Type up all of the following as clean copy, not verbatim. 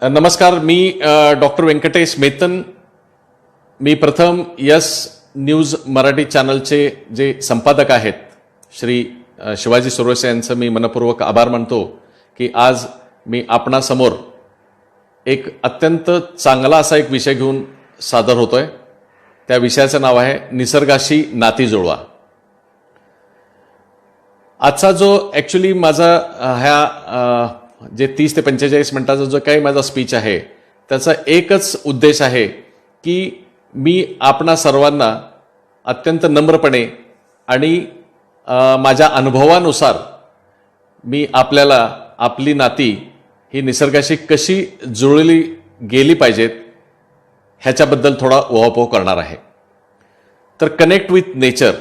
नमस्कार, मी डॉक्टर व्यंकटेश मेतन. मी प्रथम yes news Marathi चॅनलचे जे संपादक आहेत श्री शिवाजी सुरवसे यांचं मी मनपूर्वक आभार मानतो की आज मी आपणासमोर एक अत्यंत चांगला असा एक विषय घेऊन सादर होतोय. त्या विषयाचं नाव आहे निसर्गाशी नाती जुळवा. आजचा जो ॲक्च्युली माझा ह्या जे 30 ते 45 मिनिटाचा जो काही माझा स्पीच आहे त्याचा एकच उद्देश आहे की मी आपणा सर्वांना अत्यंत नम्रपणे आणि माझ्या अनुभवानुसार मी आपल्याला आपली नाती ही निसर्गाशी कशी जुळली गेली पाहिजेत ह्याच्याबद्दल थोडा उहापोह करणार आहे. तर कनेक्ट विथ नेचर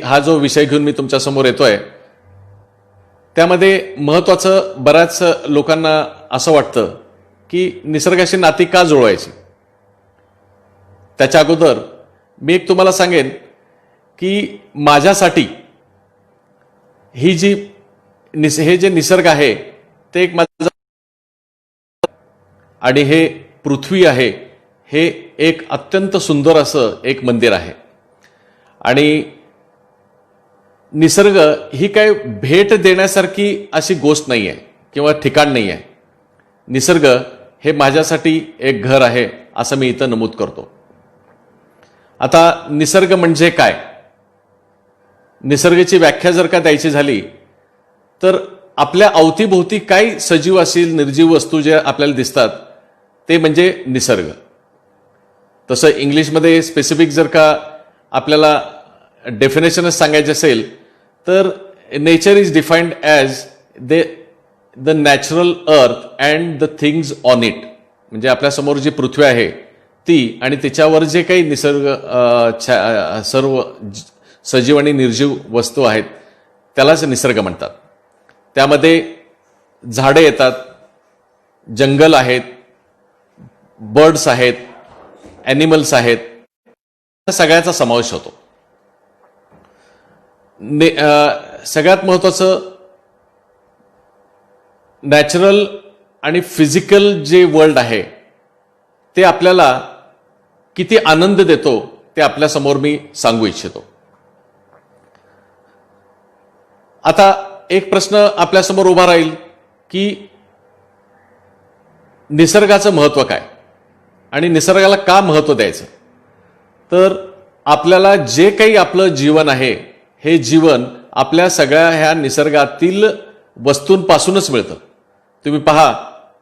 हा जो विषय घेऊन मी तुमच्यासमोर येतोय त्यामध्ये महत्त्वाचं बऱ्याच लोकांना असं वाटतं की निसर्गाशी नाती का जुळवायची. त्याच्या अगोदर मी एक तुम्हाला सांगेन की माझ्यासाठी हे जे निसर्ग आहे ते एक माझा आणि हे पृथ्वी आहे हे एक अत्यंत सुंदर असं एक मंदिर आहे. आणि निसर्ग ही काय भेट देण्यासारखी अशी गोष्ट नाही आहे किंवा ठिकाण नाही आहे. निसर्ग हे माझ्यासाठी एक घर आहे असं मी इथं नमूद करतो. आता निसर्ग म्हणजे काय, निसर्गाची व्याख्या जर का द्यायची झाली तर आपल्या अवतीभोवती काय सजीव असतील निर्जीव वस्तू जे आपल्याला दिसतात ते म्हणजे निसर्ग. तसं इंग्लिशमध्ये स्पेसिफिक जर का आपल्याला डेफिनेशनच सांगायचे असेल तर nature is defined as the natural अर्थ and the things on it. म्हणजे आपल्यासमोर जी पृथ्वी आहे ती आणि त्याच्यावर जे काही निसर्ग सर्व सजीव आणि निर्जीव वस्तू आहेत त्यालाच निसर्ग म्हणतात. त्यामध्ये झाडे येतात, जंगल आहेत, बर्ड्स आहेत, ॲनिमल्स आहेत, सगळ्याचा समावेश होतो. सगळ्यात महत्त्वाचं नॅचरल आणि फिजिकल जे वर्ल्ड आहे ते आपल्याला किती आनंद देतो ते आपल्यासमोर मी सांगू इच्छितो. आता एक प्रश्न आपल्यासमोर उभा राहील की निसर्गाचं महत्त्व काय आणि निसर्गाला का महत्त्व द्यायचं. तर आपल्याला जे काही आपलं जीवन आहे हे जीवन आपल्या सगळ्या ह्या निसर्गातील वस्तूंपासूनच मिळतं. तुम्ही पहा,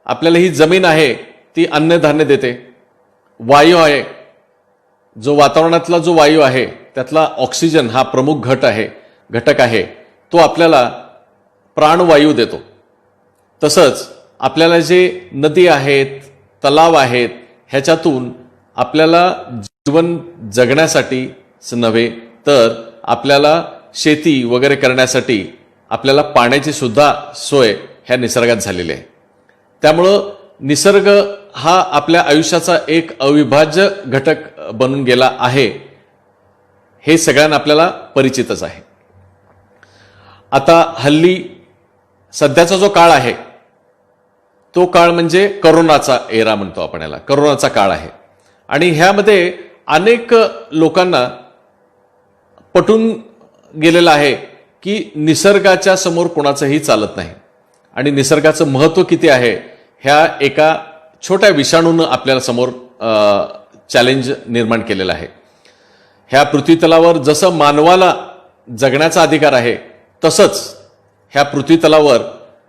आपल्याला ही जमीन आहे ती अन्नधान्य देते. वायू आहे, जो वातावरणातला जो वायू आहे त्यातला ऑक्सिजन हा प्रमुख घटक आहे, तो आपल्याला प्राणवायू देतो. तसंच आपल्याला जे नदी आहेत, तलाव आहेत ह्याच्यातून आपल्याला जीवन जगण्यासाठीच नव्हे तर आपल्याला शेती वगैरे करण्यासाठी आपल्याला पाण्याची सुद्धा सोय ह्या निसर्गात झालेली आहे. त्यामुळं निसर्ग हा आपल्या आयुष्याचा एक अविभाज्य घटक बनून गेला आहे हे सगळ्यांना आपल्याला परिचितच आहे. आता हल्ली सध्याचा जो काळ आहे तो काळ म्हणजे करोनाचा एरा म्हणतो आपण याला, करोनाचा काळ आहे. आणि ह्यामध्ये अनेक लोकांना पटून गेलेलं आहे की निसर्गाच्या समोर कोणाचंही चालत नाही आणि निसर्गाचं महत्त्व किती आहे ह्या एका छोट्या विषाणूनं आपल्याला समोर चॅलेंज निर्माण केलेलं आहे. ह्या पृथ्वीतलावर जसं मानवाला जगण्याचा अधिकार आहे तसंच ह्या पृथ्वीतलावर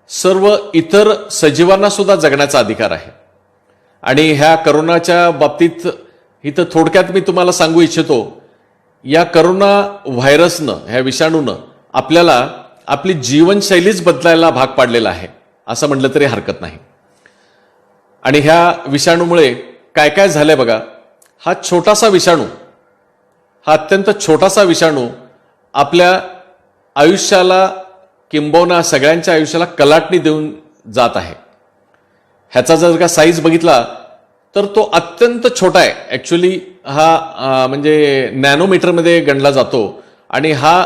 सर्व इतर सजीवांना सुद्धा जगण्याचा अधिकार आहे. आणि ह्या करोनाच्या बाबतीत इथं थोडक्यात मी तुम्हाला सांगू इच्छितो, या करोना व्हायरसनं, ह्या विषाणूनं आपल्याला आपली जीवनशैलीच बदलायला भाग पाडलेला आहे असं म्हटलं तरी हरकत नाही. आणि ह्या विषाणूमुळे काय काय झालंय बघा. हा छोटासा विषाणू, हा अत्यंत छोटासा विषाणू आपल्या आयुष्याला किंबहुना सगळ्यांच्या आयुष्याला कलाटणी देऊन जात आहे. ह्याचा जर का साईज बघितला तर तो अत्यंत छोटा आहे. ॲक्च्युली हा म्हणजे नॅनोमीटरमध्ये गणला जातो आणि हा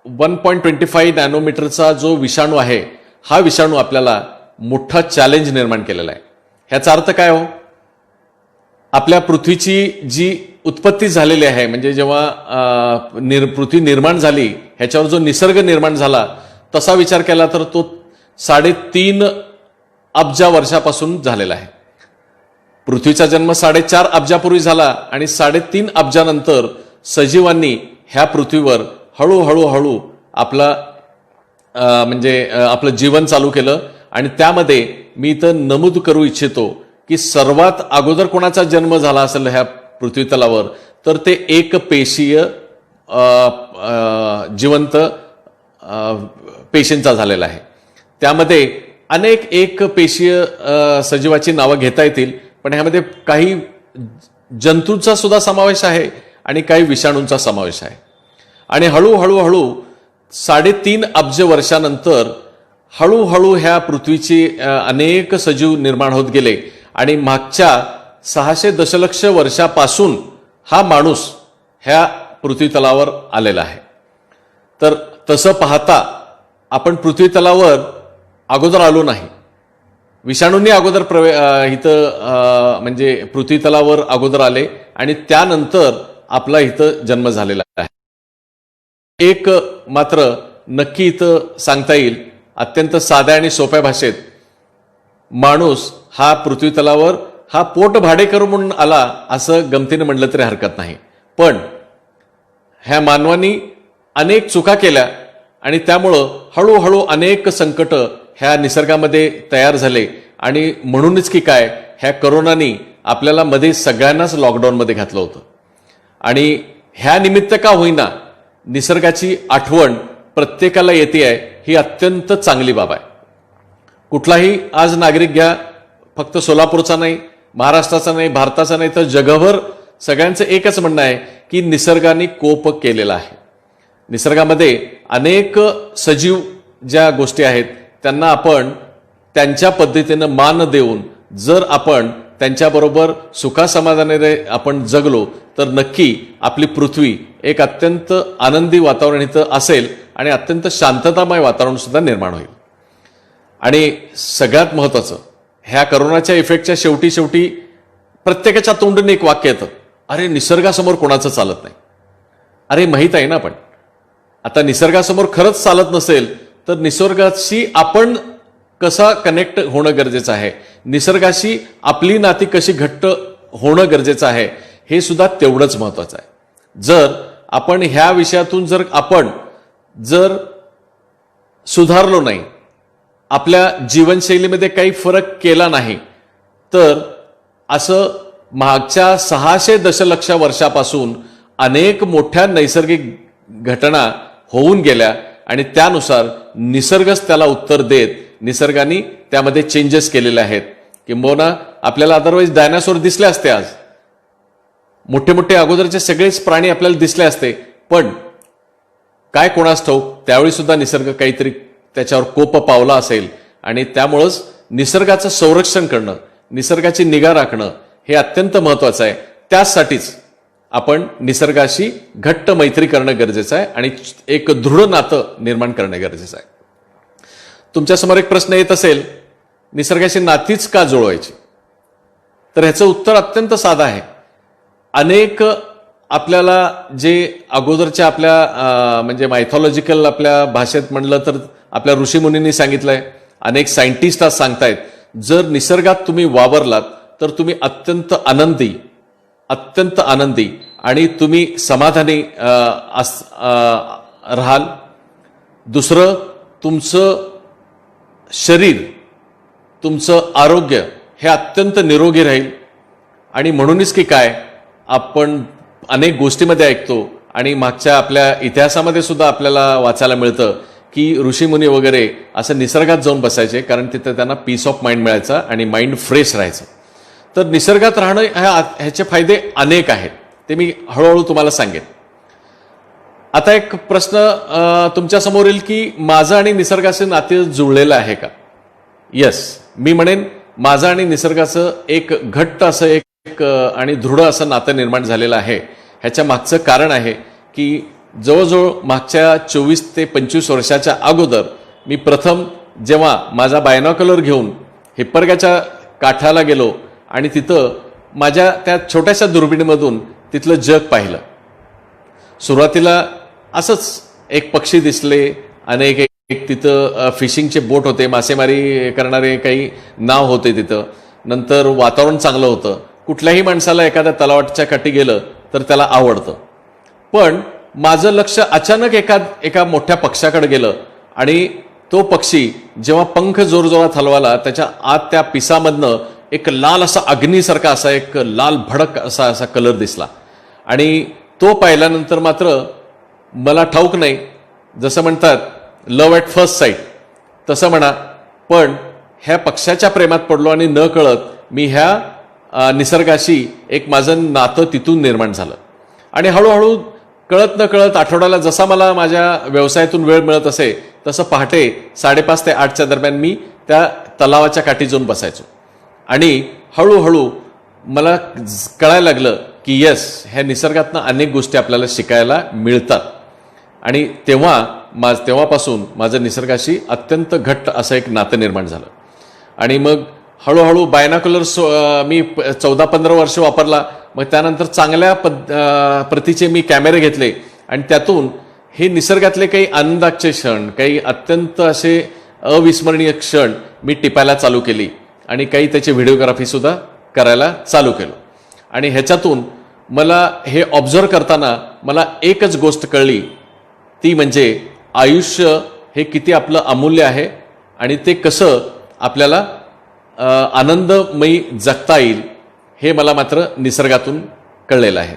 1.25 नॅनोमीटरचा जो विषाणू आहे हा विषाणू आपल्याला मोठा चॅलेंज निर्माण केलेला आहे. ह्याचा अर्थ काय हो? आपल्या पृथ्वीची जी उत्पत्ती झालेली आहे, म्हणजे जेव्हा पृथ्वी निर्माण झाली, ह्याच्यावर जो निसर्ग निर्माण झाला तसा विचार केला तर तो 3.5 अब्जा वर्षापासून झालेला आहे. पृथ्वीचा जन्म 4.5 अब्जापूर्वी झाला आणि 3.5 अब्जानंतर सजीवांनी ह्या पृथ्वीवर हळूहळू आपला आपलं जीवन चालू केलं. आणि त्यामध्ये मी इथं नमूद करू इच्छितो की सर्वात अगोदर कोणाचा जन्म झाला असेल ह्या पृथ्वी तलावर तर ते एक पेशीय जिवंत पेशींचा झालेला आहे. त्यामध्ये अनेक एक पेशीय सजीवाची नावं घेता येतील, पण ह्यामध्ये काही जंतूंचा सुद्धा समावेश आहे आणि काही विषाणूंचा समावेश आहे. आणि हळूहळू 3.5 अब्ज वर्षानंतर हळूहळू ह्या पृथ्वीची अनेक सजीव निर्माण होत गेले आणि मागच्या 600 दशलक्ष वर्षापासून हा माणूस ह्या पृथ्वी तलावर आलेला आहे. तर तसं पाहता आपण पृथ्वी तलावर अगोदर आलो नाही. विषाणूंनी अगोदर इथं पृथ्वी तलावर अगोदर आले आणि त्यानंतर आपला इथं जन्म झालेला आहे. एक मात्र नक्की इथं सांगता येईल अत्यंत साध्या आणि सोप्या भाषेत, माणूस हा पृथ्वी तलावर हा पोट भाडेकरू म्हणून आला असं गमतीने म्हटलं तरी हरकत नाही. पण ह्या मानवानी अनेक चुका केल्या आणि त्यामुळं हळूहळू अनेक संकट ह्या निसर्गामध्ये तयार झाले. आणि म्हणूनच की काय, ह्या करोनानी आपल्याला मध्ये सगळ्यांनाच लॉकडाऊनमध्ये घातलं होतं. आणि ह्या निमित्त का होईना निसर्गाची आठवण प्रत्येकाला येते आहे, ही अत्यंत चांगली बाब आहे. कुठलाही आज नागरिक घ्या, फक्त सोलापूरचा नाही, महाराष्ट्राचा नाही, भारताचा नाही, तर जगभर सगळ्यांचं एकच म्हणणं आहे की निसर्गाने कोप केलेला आहे. निसर्गामध्ये अनेक सजीव ज्या गोष्टी आहेत त्यांना आपण त्यांच्या पद्धतीनं मान देऊन जर आपण त्यांच्याबरोबर सुखासमाधानाने आपण जगलो तर नक्की आपली पृथ्वी एक अत्यंत आनंदी वातावरण इथं असेल आणि अत्यंत शांततामय वातावरण सुद्धा निर्माण होईल. आणि सगळ्यात महत्वाचं, ह्या करोनाच्या इफेक्टच्या शेवटी प्रत्येकाच्या तोंडून एक वाक्य येतं, अरे निसर्गासमोर कोणाचं चालत नाही. अरे माहीत आहे ना, पण आता निसर्गासमोर खरंच चालत नसेल तर निसर्गाशी आपण कसा कनेक्ट होणं गरजेचं आहे, निसर्गाशी आपली नाती कशी घट्ट होणं गरजेचं आहे, हे सुद्धा तेवढंच महत्वाचं आहे. जर आपण ह्या विषयातून जर सुधारलो नाही, आपल्या जीवनशैलीमध्ये काही फरक केला नाही, तर असं मागच्या 600 दशलक्ष वर्षापासून अनेक मोठ्या नैसर्गिक घटना होऊन गेल्या आणि त्यानुसार निसर्गच त्याला उत्तर देत निसर्गाने त्यामध्ये चेंजेस केलेले आहेत. किंबहुना आपल्याला अदरवाईज डायनासोर दिसले असते, आज मोठे मोठे अगोदरचे सगळेच प्राणी आपल्याला दिसले असते, पण काय कोणास ठाऊक त्यावेळी सुद्धा निसर्ग काहीतरी त्याच्यावर कोप पावला असेल. आणि त्यामुळंच निसर्गाचं संरक्षण करणं, निसर्गाची निगा राखणं हे अत्यंत महत्वाचं आहे. त्यासाठीच आपण निसर्गाशी घट्ट मैत्री करणं गरजेचं आहे आणि एक दृढ नातं निर्माण करणं गरजेचं आहे. तुमच्यासमोर एक प्रश्न येत असेल, निसर्गाशी नातीच का जुळवायची? तर ह्याचं उत्तर अत्यंत साधं आहे. अनेक आपल्याला जे अगोदरच्या आपल्या मायथॉलॉजिकल आपल्या भाषेत म्हणलं तर आपल्या ऋषीमुनींनी सांगितलंय, अनेक सायंटिस्ट आज सांगतायत, जर निसर्गात तुम्ही वावरलात तर तुम्ही अत्यंत आनंदी आणि तुम्ही समाधानी राहाल. दुसरं, तुमचं शरीर, तुमचं आरोग्य हे अत्यंत निरोगी राहील. आणि म्हणूनच की काय, आपण अनेक गोष्टीमध्ये ऐकतो आणि मागच्या आपल्या इतिहासामध्ये सुद्धा आपल्याला वाचायला मिळतं की ऋषीमुनी वगैरे असं निसर्गात जाऊन बसायचे, कारण तिथं त्यांना पीस ऑफ माइंड मिळायचा आणि माइंड फ्रेश राहायचं. तर निसर्गात राहणं ह्याचे फायदे अनेक आहेत, ते मी हळूहळू तुम्हाला सांगेन. आता एक प्रश्न तुमच्यासमोर येईल की माझं आणि निसर्गाचं नाते जुळलेलं आहे का? यस, मी म्हणेन माझं आणि निसर्गाचं एक घट्ट असं एक आणि दृढ असं नातं निर्माण झालेलं आहे. ह्याच्या मागचं कारण आहे की जवळजवळ मागच्या 24 ते 25 वर्षाच्या अगोदर मी प्रथम जेव्हा माझा बायनॉक्युलर घेऊन हिप्परगाच्या काठाला गेलो आणि तिथं माझ्या त्या छोट्याशा दुर्बिणीमधून तिथलं जग पाहिलं. सुरुवातीला असंच एक पक्षी दिसले, अनेक एक तिथं फिशिंगचे बोट होते, मासेमारी करणारे काही नाव होते तिथं. नंतर वातावरण चांगलं होतं. कुठल्याही माणसाला एखाद्या तलावाच्या काठी गेलं तर त्याला आवडतं. पण माझं लक्ष अचानक एका मोठ्या पक्ष्याकडे गेलं आणि तो पक्षी जेव्हा पंख जोरजोरात हलवाला, त्याच्या आत त्या पिसामधनं एक लाल असा अग्नीसारखा असा एक लाल भडक असा कलर दिसला. आणि तो पाहिल्यानंतर मात्र मला ठाऊक नाही, जसं म्हणतात लव्ह ॲट फर्स्ट साईट तसं म्हणा, पण ह्या पक्ष्याच्या प्रेमात पडलो आणि न कळत मी ह्या निसर्गाशी एक माझं नातं तिथून निर्माण झालं. आणि हळूहळू कळत न कळत आठवड्याला जसा मला माझ्या व्यवसायातून वेळ मिळत असे तसं पहाटे 5:30 ते 8च्या दरम्यान मी त्या तलावाच्या काठी जाऊन बसायचो. आणि हळूहळू मला कळायला लागलं की येस, ह्या निसर्गातनं अनेक गोष्टी आपल्याला शिकायला मिळतात. आणि तेव्हापासून माझं निसर्गाशी अत्यंत घट्ट असं एक नातं निर्माण झालं. आणि मग हळूहळू बायनाक्युलर्स मी 14-15 वर्ष वापरला. मग त्यानंतर चांगल्या प्रतीचे मी कॅमेरे घेतले आणि त्यातून हे निसर्गातले काही आनंदाचे क्षण, काही अत्यंत असे अविस्मरणीय क्षण मी टिपायला चालू केली आणि काही त्याची व्हिडिओग्राफीसुद्धा करायला चालू केलो. आणि ह्याच्यातून मला हे ऑब्झर्व करताना मला एकच गोष्ट कळली, ती म्हणजे आयुष्य हे किती आपलं अमूल्य आहे आणि ते कसं आपल्याला आनंदमयी जगता येईल हे मला मात्र निसर्गातून कळलेलं आहे.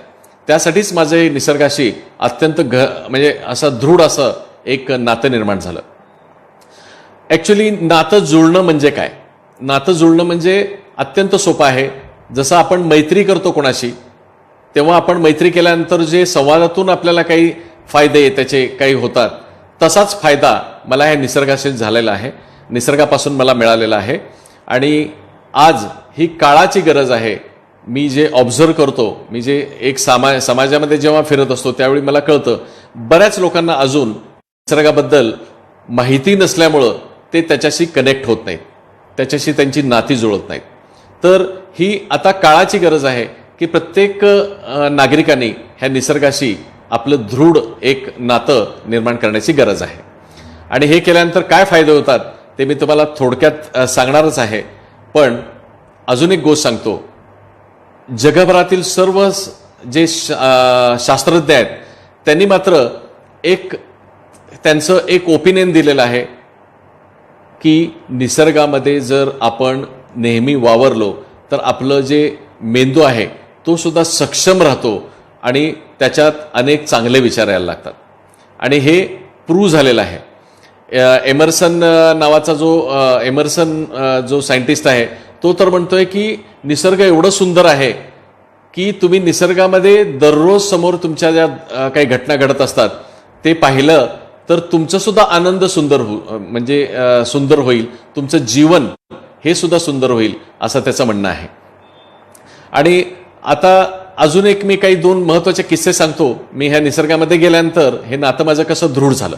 त्यासाठीच माझं हे निसर्गाशी अत्यंत म्हणजे असं दृढ असं एक नातं निर्माण झालं. ॲक्च्युली नातं जुळणं म्हणजे काय? नातं जुळणं म्हणजे अत्यंत सोपं आहे. जसं आपण मैत्री करतो कोणाशी, तेव्हा आपण मैत्री केल्यानंतर जे संवादातून आपल्याला काही फायदे त्याचे काही होतात, तसाच फायदा मला ह्या निसर्गाशी झालेला आहे, निसर्गापासून मला मिळालेला आहे. आणि आज ही काळाची गरज आहे. मी जे ऑब्झर्व करतो, मी जे एक समाजामध्ये जेव्हा फिरत असतो त्यावेळी मला कळतं बऱ्याच लोकांना अजून निसर्गाबद्दल माहिती नसल्यामुळं ते त्याच्याशी कनेक्ट होत नाहीत, त्याच्याशी त्यांची नाती जुळत नाहीत. तर ही आता काळाची गरज आहे की प्रत्येक नागरिकांनी ह्या निसर्गाशी आपलं दृढ एक नातं निर्माण करण्याची गरज आहे. आणि हे केल्यानंतर काय फायदे होतात ते मी तुम्हाला थोडक्यात सांगणारच आहे. पण अजून एक गोष्ट सांगतो, जगभरातील सर्व जे शास्त्रज्ञ आहेत त्यांनी मात्र त्यांचं एक ओपिनियन दिलेलं आहे की निसर्गामध्ये जर आपण नेहमी वावरलो तर आपलं जे मेंदू आहे तो सुद्धा सक्षम राहतो आणि त्याच्यात अनेक चांगले विचार यायला लागतात. आणि हे प्रूव्ह झालेलं आहे. एमर्सन नावाचा जो सायंटिस्ट आहे तो तर म्हणतोय की निसर्ग एवढं सुंदर आहे की तुम्ही निसर्गामध्ये दररोज समोर तुमच्या ज्या काही घटना घडत असतात ते पाहिलं तर तुमचं सुद्धा आनंद सुंदर होईल, तुमचं जीवन हे सुद्धा सुंदर होईल असं त्याचं म्हणणं आहे. आणि आता अजून एक मी काही 2 महत्त्वाचे किस्से सांगतो. मी ह्या निसर्गामध्ये गेल्यानंतर हे नातं माझं कसं दृढ झालं.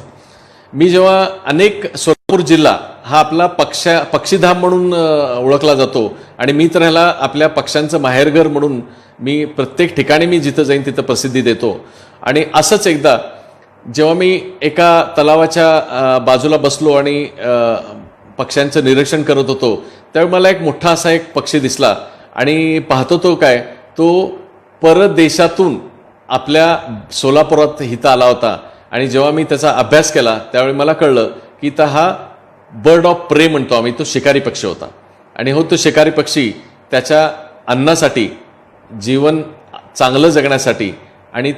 मी जेव्हा सोलापूर जिल्हा हा आपला पक्षीधाम म्हणून ओळखला जातो आणि मी तर ह्याला आपल्या पक्ष्यांचं माहेरघर म्हणून मी प्रत्येक ठिकाणी मी जिथं जाईन तिथं प्रसिद्धी देतो. आणि असंच एकदा जेव्हा मी एका तलावाच्या बाजूला बसलो आणि पक्ष्यांचं निरीक्षण करत होतो त्यावेळी मला एक मोठा असा एक पक्षी दिसला आणि पाहतो तो काय, तो परदेशातून आपल्या सोलापुरात इथं आला होता. आणि जेव्हा मी त्याचा अभ्यास केला त्यावेळी मला कळलं की हा बर्ड ऑफ प्रे म्हणतो आम्ही, तो शिकारी पक्षी होता. आणि तो शिकारी पक्षी त्याच्या अन्नासाठी, जीवन चांगलं जगण्यासाठी आणि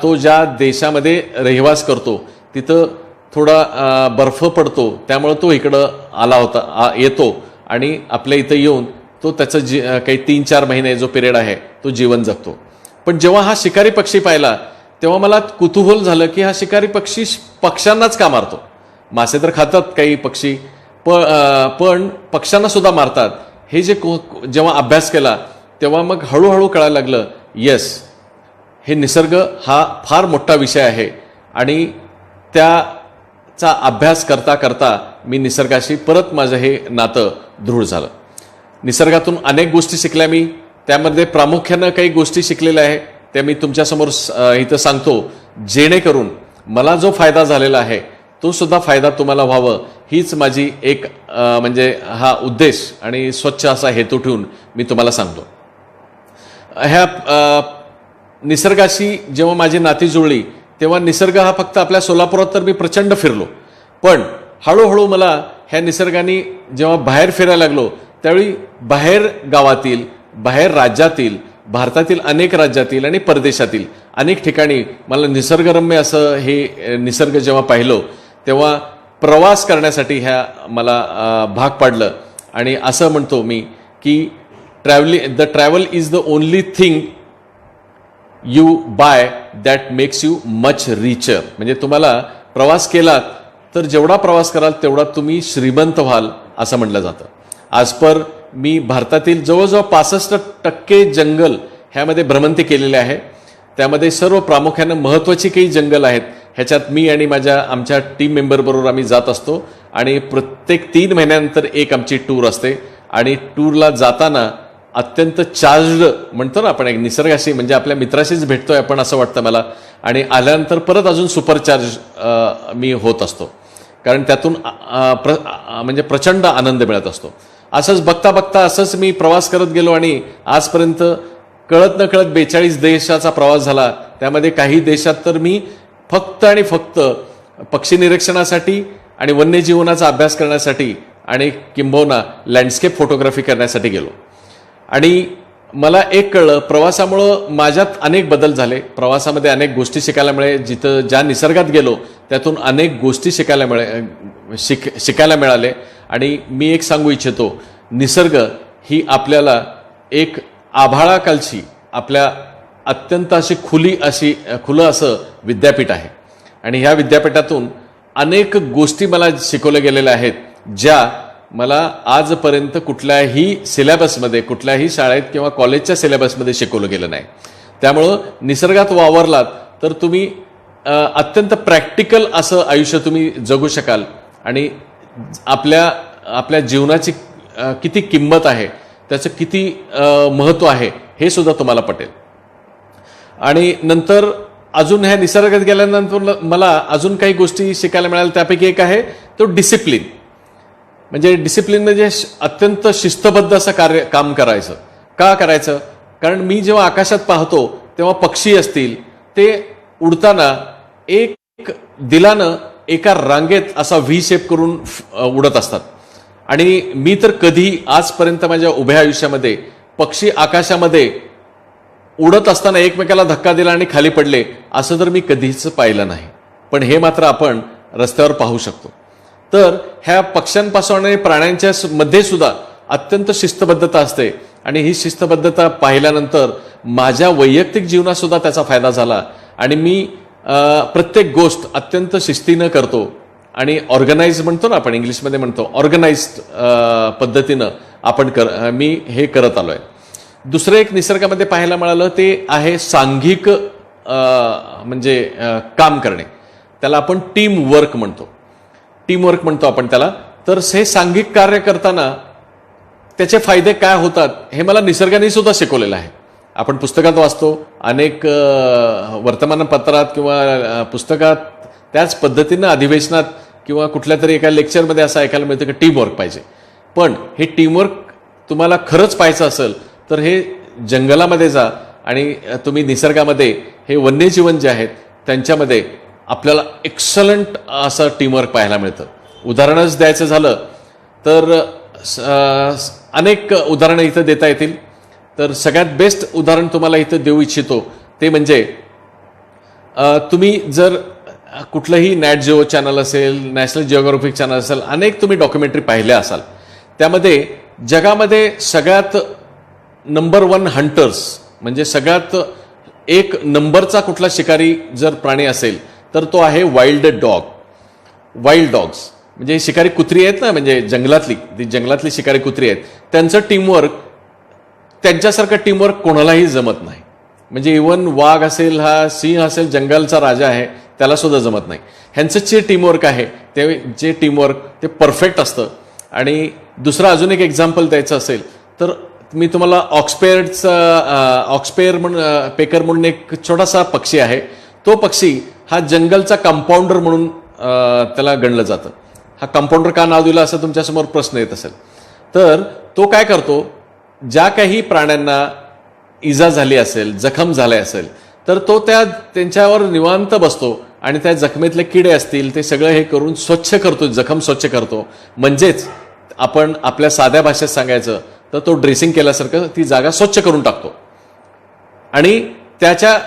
तो ज्या देशामध्ये रहिवास करतो तिथं थोडा बर्फ पडतो त्यामुळं तो इकडं आला होता, येतो आणि आपल्या इथं येऊन तो त्याचं काही 3-4 महिने जो पिरियड आहे तो जीवन जगतो. पण जेव्हा हा शिकारी पक्षी पाहिला तेव्हा मला कुतूहल झालं की हा शिकारी पक्षी पक्ष्यांनाच का मारतो? मासे तर खातात काही पक्षी, पण पक्ष्यांना सुद्धा मारतात. हे जेव्हा अभ्यास केला तेव्हा मग हळूहळू कळायला लागलं, येस, हे निसर्ग हा फार मोठा विषय आहे. आणि त्याचा अभ्यास करता करता मी निसर्गाशी परत माझं हे नातं दृढ झालं. निसर्गातून अनेक गोष्टी शिकल्या मी. त्यामध्ये प्रामुख्यानं काही गोष्टी शिकलेल्या आहे त्या मी तुमच्यासमोर इथं सांगतो, जेणेकरून मला जो फायदा झालेला आहे तो सुद्धा फायदा तुम्हाला व्हावं, हीच माझी एक म्हणजे हा उद्देश आणि स्वच्छ असा हेतू ठेवून मी तुम्हाला सांगतो. ह्या निसर्गाशी जेव्हा माझी नाती जुळली तेव्हा निसर्ग हा फक्त आपल्या सोलापुरात तर मी प्रचंड फिरलो, पण हळूहळू मला ह्या निसर्गाने जेव्हा बाहेर फिरायला लागलो त्यावेळी बाहेर गावातील, बाहेर राज्यातील, भारतातील अनेक राज्यातील आणि परदेशातील अनेक ठिकाणी मला निसर्गरम्य असं हे निसर्ग जेव्हा पाहिलं तेव्हा प्रवास करण्यासाठी ह्या मला भाग पाडलं. आणि असं म्हणतो मी की travel is the only thing you buy that makes you much richer. म्हणजे तुम्हाला प्रवास केलात तर जेवढा प्रवास कराल तेवढा तुम्ही श्रीमंत व्हाल असं म्हटलं जातं. आज पर मी भारतातील जवळजवळ 65% जंगल ह्यामध्ये भ्रमंती केलेले आहे. त्यामध्ये सर्व प्रामुख्यानं महत्त्वाची काही जंगल आहेत ह्याच्यात मी आणि आमच्या टीम मेंबरबरोबर आम्ही जात असतो आणि प्रत्येक 3 महिन्यानंतर एक आमची टूर असते. आणि टूरला जाताना अत्यंत चार्जड म्हणतो ना आपण, एक निसर्गाशी म्हणजे आपल्या मित्राशीच भेटतोय आपण असं वाटतं मला. आणि आल्यानंतर परत अजून सुपरचार्ज मी होत असतो, कारण त्यातून म्हणजे प्रचंड आनंद मिळत असतो. असंच बघता बघता असंच मी प्रवास करत गेलो आणि आजपर्यंत कळत न कळत 42 देशाचा प्रवास झाला. त्यामध्ये काही देशात तर मी फक्त आणि फक्त पक्षी निरीक्षणासाठी आणि वन्यजीवनाचा अभ्यास करण्यासाठी आणि किंबहुना लँडस्केप फोटोग्राफी करण्यासाठी गेलो. आणि मला एक कळलं, प्रवासामुळं माझ्यात अनेक बदल झाले. प्रवासामध्ये अनेक गोष्टी शिकायला मिळे. जिथं ज्या निसर्गात गेलो त्यातून अनेक गोष्टी शिकायला मिळाले. आणि मी एक सांगू इच्छितो, निसर्ग ही आपल्याला एक आभाळाखालची आपल्या अत्यंत अशी खुलं असं विद्यापीठ आहे. आणि ह्या विद्यापीठातून अनेक गोष्टी मला शिकवल्या गेलेल्या आहेत ज्या मला आजपर्यंत कुठल्याही सिलेबसमध्ये, कुठल्याही शाळेत किंवा कॉलेजच्या सिलेबसमध्ये शिकवलं गेलं नाही. त्यामुळं निसर्गात वावरलात तर तुम्ही अत्यंत प्रॅक्टिकल असं आयुष्य तुम्ही जगू शकाल आणि आपल्या जीवनाची किती किंमत आहे, त्याचं किती महत्त्व आहे हे सुद्धा तुम्हाला पटेल. आणि नंतर अजून ह्या निसर्गात गेल्यानंतर मला अजून काही गोष्टी शिकायला मिळाल्या. त्यापैकी एक आहे तो डिसिप्लिन. म्हणजे डिसिप्लिन म्हणजे अत्यंत शिस्तबद्ध असं काम करायचं. का करायचं? कारण मी जेव्हा आकाशात पाहतो तेव्हा पक्षी असतील ते उडताना एक दिलानं एका रांगेत असा व्ही शेप करून उडत असतात. आणि मी तर कधी आजपर्यंत माझ्या उभ्या आयुष्यामध्ये पक्षी आकाशामध्ये उडत असताना एकमेकाला धक्का दिला आणि खाली पडले असं तर मी कधीच पाहिलं नाही. पण हे मात्र आपण रस्त्यावर पाहू शकतो. तर ह्या पक्ष्यांपासून आणि प्राण्यांच्या मध्ये सुद्धा अत्यंत शिस्तबद्धता असते. आणि ही शिस्तबद्धता पाहिल्यानंतर माझ्या वैयक्तिक जीवनात सुद्धा त्याचा फायदा झाला. आणि मी प्रत्येक गोष्ट अत्यंत शिस्तीनं करतो आणि ऑर्गनाइज म्हणतो ना आपण, इंग्लिशमध्ये म्हणतो ऑर्गनाइज्ड पद्धतीनं मी हे करत आलोय. दुसरं एक निसर्गामध्ये पाहायला मिळालं ते आहे सांघिक म्हणजे काम करणे. त्याला आपण टीम वर्क म्हणतो आपण त्याला. तर हे सांघिक कार्य करताना त्याचे फायदे काय होतात हे मला निसर्गाने सुद्धा शिकवलेलं आहे. आपण पुस्तकात वाचतो, अनेक वर्तमानपत्रात किंवा पुस्तकात त्याच पद्धतीनं अधिवेशनात किंवा कुठल्या तरी एका लेक्चरमध्ये असं ऐकायला मिळतं की टीमवर्क पाहिजे. पण हे टीमवर्क तुम्हाला खरंच पाहायचं असेल तर हे जंगलामध्ये जा आणि तुम्ही निसर्गामध्ये हे वन्यजीवन जे आहेत त्यांच्यामध्ये आपल्याला एक्सलंट असं टीमवर्क पाहायला मिळतं. उदाहरणच द्यायचं झालं तर अनेक उदाहरणं इथं देता येतील. तर सगळ्यात बेस्ट उदाहरण तुम्हाला इथं देऊ इच्छितो ते म्हणजे तुम्ही जर कुठलंही नॅट जिओ चॅनल असेल, नॅशनल जिओग्राफिक चॅनल असेल, अनेक तुम्ही डॉक्युमेंटरी पाहिल्या असाल. त्यामध्ये जगामध्ये सगळ्यात नंबर 1 हंटर्स म्हणजे सगळ्यात एक नंबरचा कुठला शिकारी जर प्राणी असेल तर तो आहे वाईल्ड डॉग्स. म्हणजे शिकारी कुत्री आहेत ना, म्हणजे जंगलातली शिकारी कुत्री आहेत, त्यांचं टीमवर्क, त्यांच्यासारखं टीमवर्क कोणालाही जमत नाही. म्हणजे इव्हन वाघ असेल, हा सिंह असेल, जंगलचा राजा आहे, त्याला सुद्धा जमत नाही. ह्यांचं जे टीमवर्क आहे ते जे टीमवर्क ते परफेक्ट असतं. आणि दुसरं अजून एक एक्झाम्पल द्यायचं असेल तर मी तुम्हाला ऑक्सपेअर पेकर म्हणून एक छोटासा पक्षी आहे. तो पक्षी हा जंगलचा कंपाऊंडर म्हणून त्याला गणलं जातं. हा कंपाऊंडर का नाव दिलं असं तुमच्यासमोर प्रश्न येत असेल. तर तो काय करतो, ज्या काही प्राण्यांना इजा झाली असेल, जखम झाले असेल, तर तो त्यांच्यावर निवांत बसतो आणि त्या जखमेतले किडे असतील ते सगळं हे करून स्वच्छ करतो, जखम स्वच्छ करतो. म्हणजेच आपण आपल्या साध्या भाषेत सांगायचं तर तो ड्रेसिंग केल्यासारखं ती जागा स्वच्छ करून टाकतो. आणि त्याच्या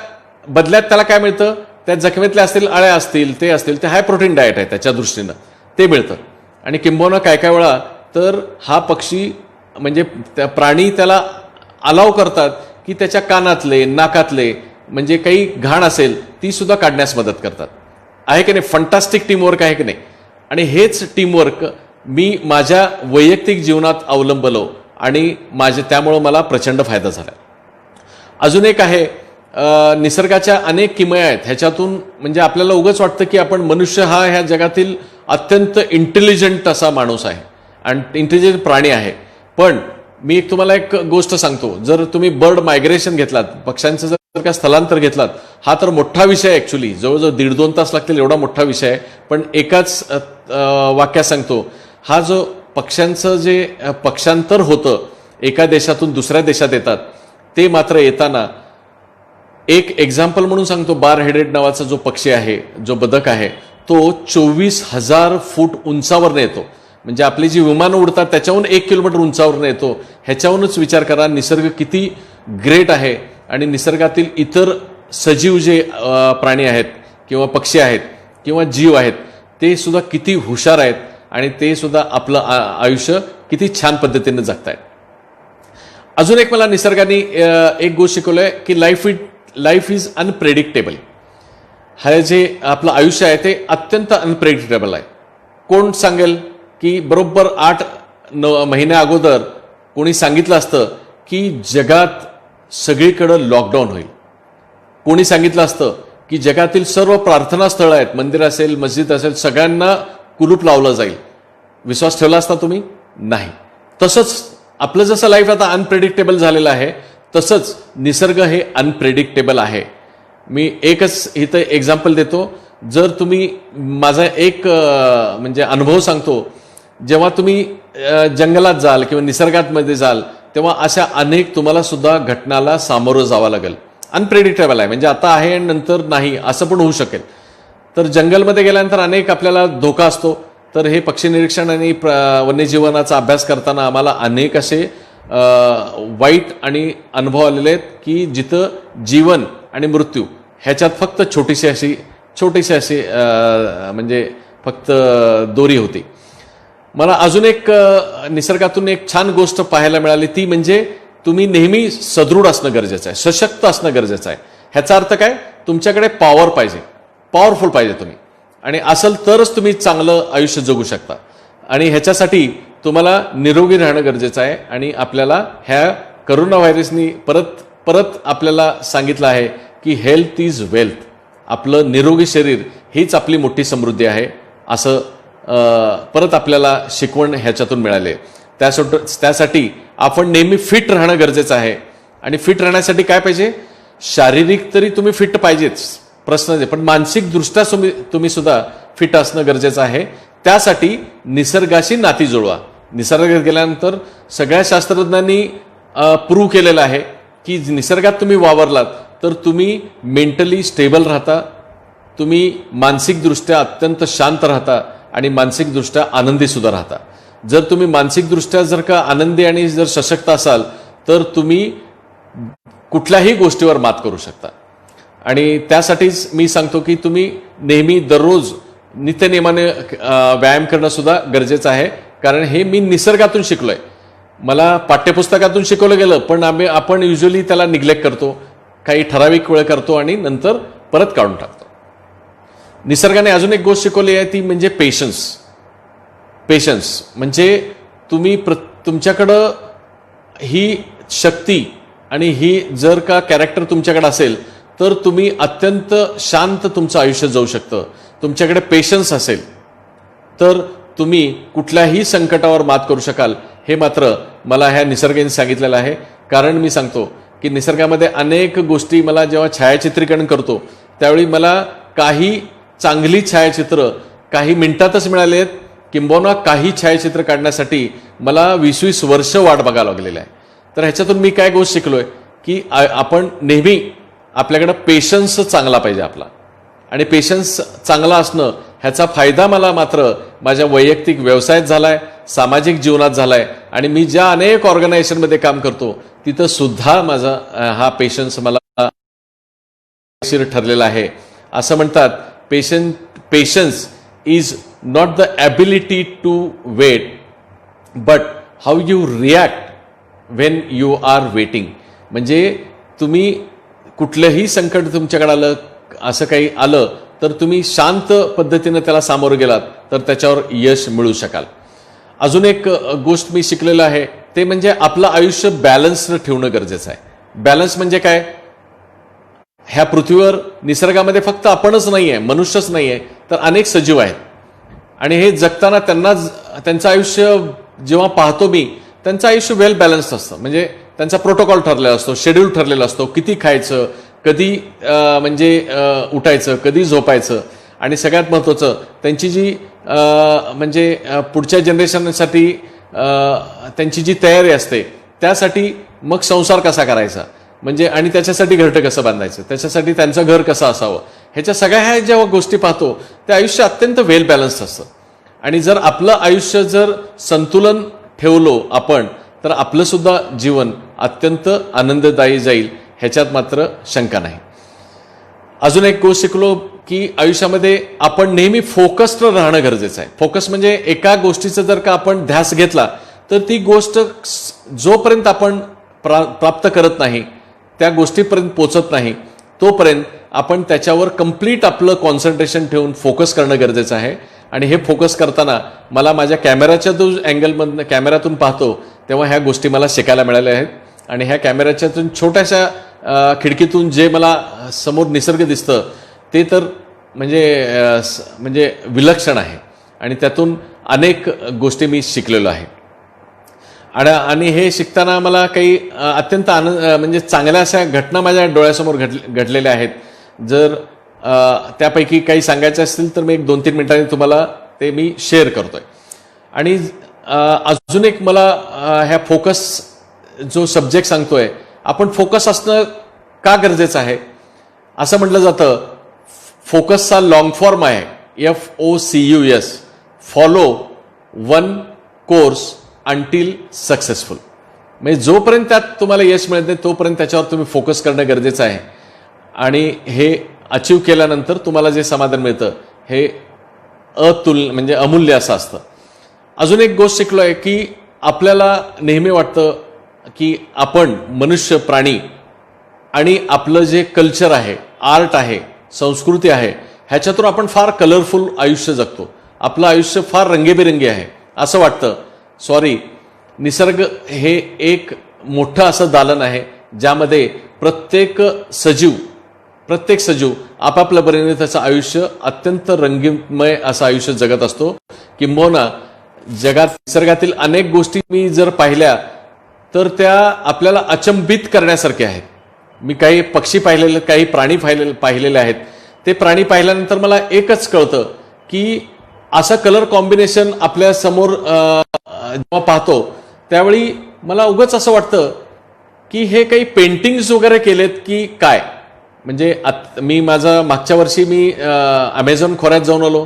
बदल्यात त्याला काय मिळतं, त्या जखमेतल्या असतील, अळ्या असतील, ते हाय प्रोटीन डाएट आहे त्याच्या दृष्टीनं ते मिळतं. आणि किंबहुना काय काय वेळा तर हा पक्षी म्हणजे त्या प्राणी त्याला अलाव करतात की त्याच्या कानातले, नाकातले म्हणजे काही घाण असेल ती सुद्धा काढण्यास मदत करतात. आहे की नाही? फंटास्टिक टीमवर्क आहे की नाही? आणि हेच टीमवर्क मी माझ्या वैयक्तिक जीवनात अवलंबलो आणि त्यामुळं मला प्रचंड फायदा झाला. अजून एक आहे, निसर्गाच्या अनेक किमया आहेत. ह्याच्यातून म्हणजे आपल्याला उगाच वाटतं की आपण मनुष्य हा ह्या जगातील अत्यंत इंटेलिजंट असा माणूस आहे आणि इंटेलिजंट प्राणी आहे. पण मी तुम्हाला एक गोष्ट सांगतो, जर तुम्ही बर्ड मायग्रेशन घेतलात, पक्ष्यांचं जर का स्थलांतर घेतलात, हा तर मोठा विषय आहे. ॲक्च्युली जवळजवळ 1.5-2 तास लागतील एवढा मोठा विषय आहे. पण एकाच वाक्यात सांगतो, हा जो पक्ष्यांचं जे पक्षांतर होतं, एका देशातून दुसऱ्या देशात येतात, ते मात्र येताना एक एक्झाम्पल म्हणून सांगतो, बार हेडेड नावाचा जो पक्षी आहे, जो बदक आहे, तो 24,000 फूट उंचावरनं येतो. म्हणजे आपली जी विमानं उडतात त्याच्याहून 1 किलोमीटर उंचावरनं येतो. ह्याच्यावरूनच विचार करा निसर्ग किती ग्रेट आहे. आणि निसर्गातील इतर सजीव जे प्राणी आहेत किंवा पक्षी आहेत किंवा जीव आहेत ते सुद्धा किती हुशार आहेत आणि ते सुद्धा आपलं आयुष्य किती छान पद्धतीने जगतायत. अजून एक मला निसर्गाने एक गोष्ट शिकवलंय की लाईफ इज अनप्रेडिक्टेबल. हे जे आपलं आयुष्य आहे ते अत्यंत अनप्रेडिक्टेबल आहे. कोण सांगेल की बरोबर 8-9 महिन्या अगोदर कोणी सांगितलं असतं की जगात सगळीकडं लॉकडाऊन होईल? कोणी सांगितलं असतं की जगातील सर्व प्रार्थना स्थळं आहेत, मंदिर असेल, मस्जिद असेल, सगळ्यांना कुलूप लावलं जाईल? विश्वास ठेवला असता तुम्ही? नाही. तसंच आपलं जसं लाईफ आता अनप्रेडिक्टेबल झालेलं आहे तसंच निसर्ग हे अनप्रेडिक्टेबल आहे. मी एकच इथं एक्झाम्पल देतो. जर तुम्ही माझा एक म्हणजे अनुभव सांगतो, जेव्हा तुम्ही जंगलात जाल किंवा निसर्गात मध्ये जाल तेव्हा अशा अनेक तुम्हाला सुद्धा घटनाला सामोरं जावं लागेल. अनप्रेडिक्टेबल आहे, म्हणजे आता आहे आणि नंतर नाही असं पण होऊ शकेल. तर जंगलमध्ये गेल्यानंतर अनेक आपल्याला धोका असतो. तर हे पक्षी निरीक्षण आणि वन्यजीवनाचा अभ्यास करताना आम्हाला अनेक असे वाईट आणि अनुभव आलेले आहेत की जिथं जीवन आणि मृत्यू ह्याच्यात फक्त छोटीशी अशी म्हणजे फक्त दोरी होती. मला अजून एक निसर्गातून एक छान गोष्ट पाहायला मिळाली, ती म्हणजे तुम्ही नेहमी सदृढ असणं गरजेचं आहे, सशक्त असणं गरजेचं आहे. ह्याचा अर्थ काय? तुमच्याकडे पॉवर पाहिजे, पॉवरफुल पाहिजे तुम्ही, आणि असेल तरच तुम्ही चांगलं आयुष्य जगू शकता. आणि ह्याच्यासाठी तुम्हाला निरोगी राहणं गरजेचं आहे. आणि आपल्याला ह्या करोना व्हायरसनी परत आपल्याला सांगितलं आहे की हेल्थ इज वेल्थ. आपलं निरोगी शरीर हीच आपली मोठी समृद्धी आहे असं परत आपल्याला शिकवण ह्याच्यातून मिळाले. त्यासाठी आपण नेहमी फिट राहणं गरजेचं आहे. आणि फिट राहण्यासाठी काय पाहिजे? शारीरिक तरी तुम्ही फिट पाहिजेच, प्रश्न नाही, पण मानसिकदृष्ट्या तुम्ही सुद्धा फिट असणं गरजेचं आहे. त्यासाठी निसर्गाशी नाती जुळवा. निसर्गात गेल्यानंतर सगळ्या शास्त्रज्ञांनी प्रूव्ह केलेलं आहे की निसर्गात तुम्ही वावरलात तर तुम्ही मेंटली स्टेबल राहता, तुम्ही मानसिकदृष्ट्या अत्यंत शांत राहता आणि मानसिकदृष्ट्या आनंदी सुद्धा राहता. जर तुम्ही मानसिकदृष्ट्या जर का आनंदी आणि जर सशक्त असाल तर तुम्ही कुठल्याही गोष्टीवर मात करू शकता. आणि त्यासाठीच मी सांगतो की तुम्ही नेहमी दररोज नित्यनेमाने व्यायाम करणं सुद्धा गरजेचं आहे. कारण हे मी निसर्गातून शिकलोय. मला पाठ्यपुस्तकातून शिकवलं गेलं पण आपण युजली त्याला निग्लेक्ट करतो, काही ठराविक वेळ करतो आणि नंतर परत काढून टाकतो. निसर्गाने अजून एक गोष्ट शिकवली आहे ती म्हणजे पेशन्स. म्हणजे तुम्ही तुमच्याकडं ही शक्ती आणि ही जर का कॅरेक्टर तुमच्याकडे असेल तर तुम्ही अत्यंत शांत तुमचं आयुष्य जाऊ शकतं. तुमच्याकडे पेशन्स असेल तर तुम्ही कुठल्याही संकटावर मात करू शकाल. हे मात्र मला ह्या निसर्गाने सांगितलेलं आहे. कारण मी सांगतो की निसर्गामध्ये अनेक गोष्टी मला जेव्हा छायाचित्रीकरण करतो त्यावेळी मला काही चांगली छायाचित्र काही मिनिटातच मिळाले आहेत, किंबहुना काही छायाचित्र काढण्यासाठी मला 20-20 वर्ष वाट बघावं लागलेलं आहे. तर ह्याच्यातून मी काय गोष्ट शिकलोय की आपण नेहमी आपल्याकडे पेशन्स चांगला पाहिजे आपला, आणि पेशन्स चांगला असणं ह्याचा फायदा मला मात्र माझ्या वैयक्तिक व्यवसायात झालाय, सामाजिक जीवनात झालाय, आणि मी ज्या अनेक ऑर्गनायझेशनमध्ये काम करतो तिथं सुद्धा माझा हा पेशन्स मला ठरलेला आहे. असं म्हणतात patience is not the ability to wait but how you react when you are waiting. म्हणजे तुम्ही कुठलंही संकट तुमच्याकडे आलं, असं काही आलं तर तुम्ही शांत पद्धतीनं त्याला सामोरं गेलात तर त्याच्यावर यश मिळू शकाल. अजून एक गोष्ट मी शिकलेलं आहे ते म्हणजे आपलं आयुष्य बॅलन्स्ड ठेवणं गरजेचं आहे. बॅलन्स म्हणजे काय? ह्या पृथ्वीवर निसर्गामध्ये फक्त आपणच नाही आहे, मनुष्यच नाही आहे, तर अनेक सजीव आहेत, आणि हे जगताना त्यांचं आयुष्य जेव्हा पाहतो मी, त्यांचं आयुष्य वेल बॅलन्स्ड असतं. म्हणजे त्यांचा प्रोटोकॉल ठरलेला असतो, शेड्यूल ठरलेला असतो, किती खायचं, कधी उठायचं, कधी झोपायचं, आणि सगळ्यात महत्त्वाचं त्यांची जी म्हणजे पुढच्या जनरेशनसाठी त्यांची जी तयारी असते त्यासाठी मग संसार कसा करायचा, म्हणजे आणि त्याच्यासाठी घरटं कसं बांधायचं, त्याच्यासाठी त्यांचं घर कसं असावं, ह्याच्या सगळ्या ह्या जेव्हा गोष्टी पाहतो ते आयुष्य अत्यंत वेल बॅलन्स्ड असतं. आणि जर आपलं आयुष्य जर संतुलन ठेवलो आपण तर आपलं सुद्धा जीवन अत्यंत आनंददायी जाईल, ह्याच्यात मात्र शंका नाही. अजून एक गोष्ट शिकलो की आयुष्यामध्ये आपण नेहमी फोकस्ड राहणं गरजेचं आहे. फोकस म्हणजे एका गोष्टीचा जर का आपण ध्यास घेतला तर ती गोष्ट जोपर्यंत आपण प्राप्त करत नाही, त्या गोष्टीपर्यंत पोचत नाही, तोपर्यंत आपण त्याच्यावर कंप्लीट आपलं कॉन्सन्ट्रेशन ठेवून फोकस करणं गरजेचं आहे. आणि हे फोकस करताना मला माझ्या कॅमेराच्या जो अँगलमधनं कॅमेऱ्यातून पाहतो तेव्हा ह्या गोष्टी मला शिकायला मिळाल्या आहेत. आणि ह्या कॅमेऱ्याच्यातून छोट्याशा खिडकीतून जे मला समोर निसर्ग दिसतं ते तर म्हणजे विलक्षण आहे, आणि त्यातून अनेक गोष्टी मी शिकलेलो आहे. आणि हे शिकताना मला काही अत्यंत म्हणजे चांगल्या अशा घटना माझ्या डोळ्यासमोर घडलेल्या आहेत. जर त्यापैकी काही सांगायचं असतील तर मी 1-2-3 मिनिटांनी तुम्हाला ते मी शेअर करतोय. आणि अजून एक मला ह्या फोकस जो सब्जेक्ट सांगतोय, आपण फोकस असणं का गरजेचं आहे असं म्हटलं जातं. फोकसचा लॉंग फॉर्म आहे FOCUS, follow one course until successful. म्हणजे जोपर्यंत त्यात तुम्हाला यश मिळत नाही तोपर्यंत त्याच्यावर तुम्ही फोकस करणं गरजेचं आहे, आणि हे अचीव केल्यानंतर तुम्हाला जे समाधान मिळतं हे म्हणजे अमूल्य असं असतं. अजून एक गोष्ट शिकलो आहे की आपल्याला नेहमी वाटतं की आपण मनुष्य प्राणी, आणि आपलं जे कल्चर आहे, आर्ट आहे, संस्कृती आहे, ह्याच्यातून आपण फार कलरफुल आयुष्य जगतो, आपलं आयुष्य फार रंगेबेरंगी आहे असं वाटतं. सॉरी, निसर्ग हे एक मोठं असं दालन आहे ज्यामध्ये प्रत्येक सजीव आपापल्या परीने त्याचं आयुष्य अत्यंत रंगीमय असं आयुष्य जगत असतो. किंबहुना जगात निसर्गातील अनेक गोष्टी मी जर पाहिल्या तर त्या आपल्याला अचंबित करण्यासारख्या आहेत. मी काही पक्षी पाहिलेले, काही प्राणी पाहिलेले आहेत. ते प्राणी पाहिल्यानंतर मला एकच कळतं की असं कलर कॉम्बिनेशन आपल्या समोर जेव्हा पाहतो त्यावेळी मला उगाच असं वाटतं की हे काही पेंटिंग्स वगैरे केलेत की काय. म्हणजे मी मागच्या वर्षी मी अमेझॉन खोऱ्यात जाऊन आलो,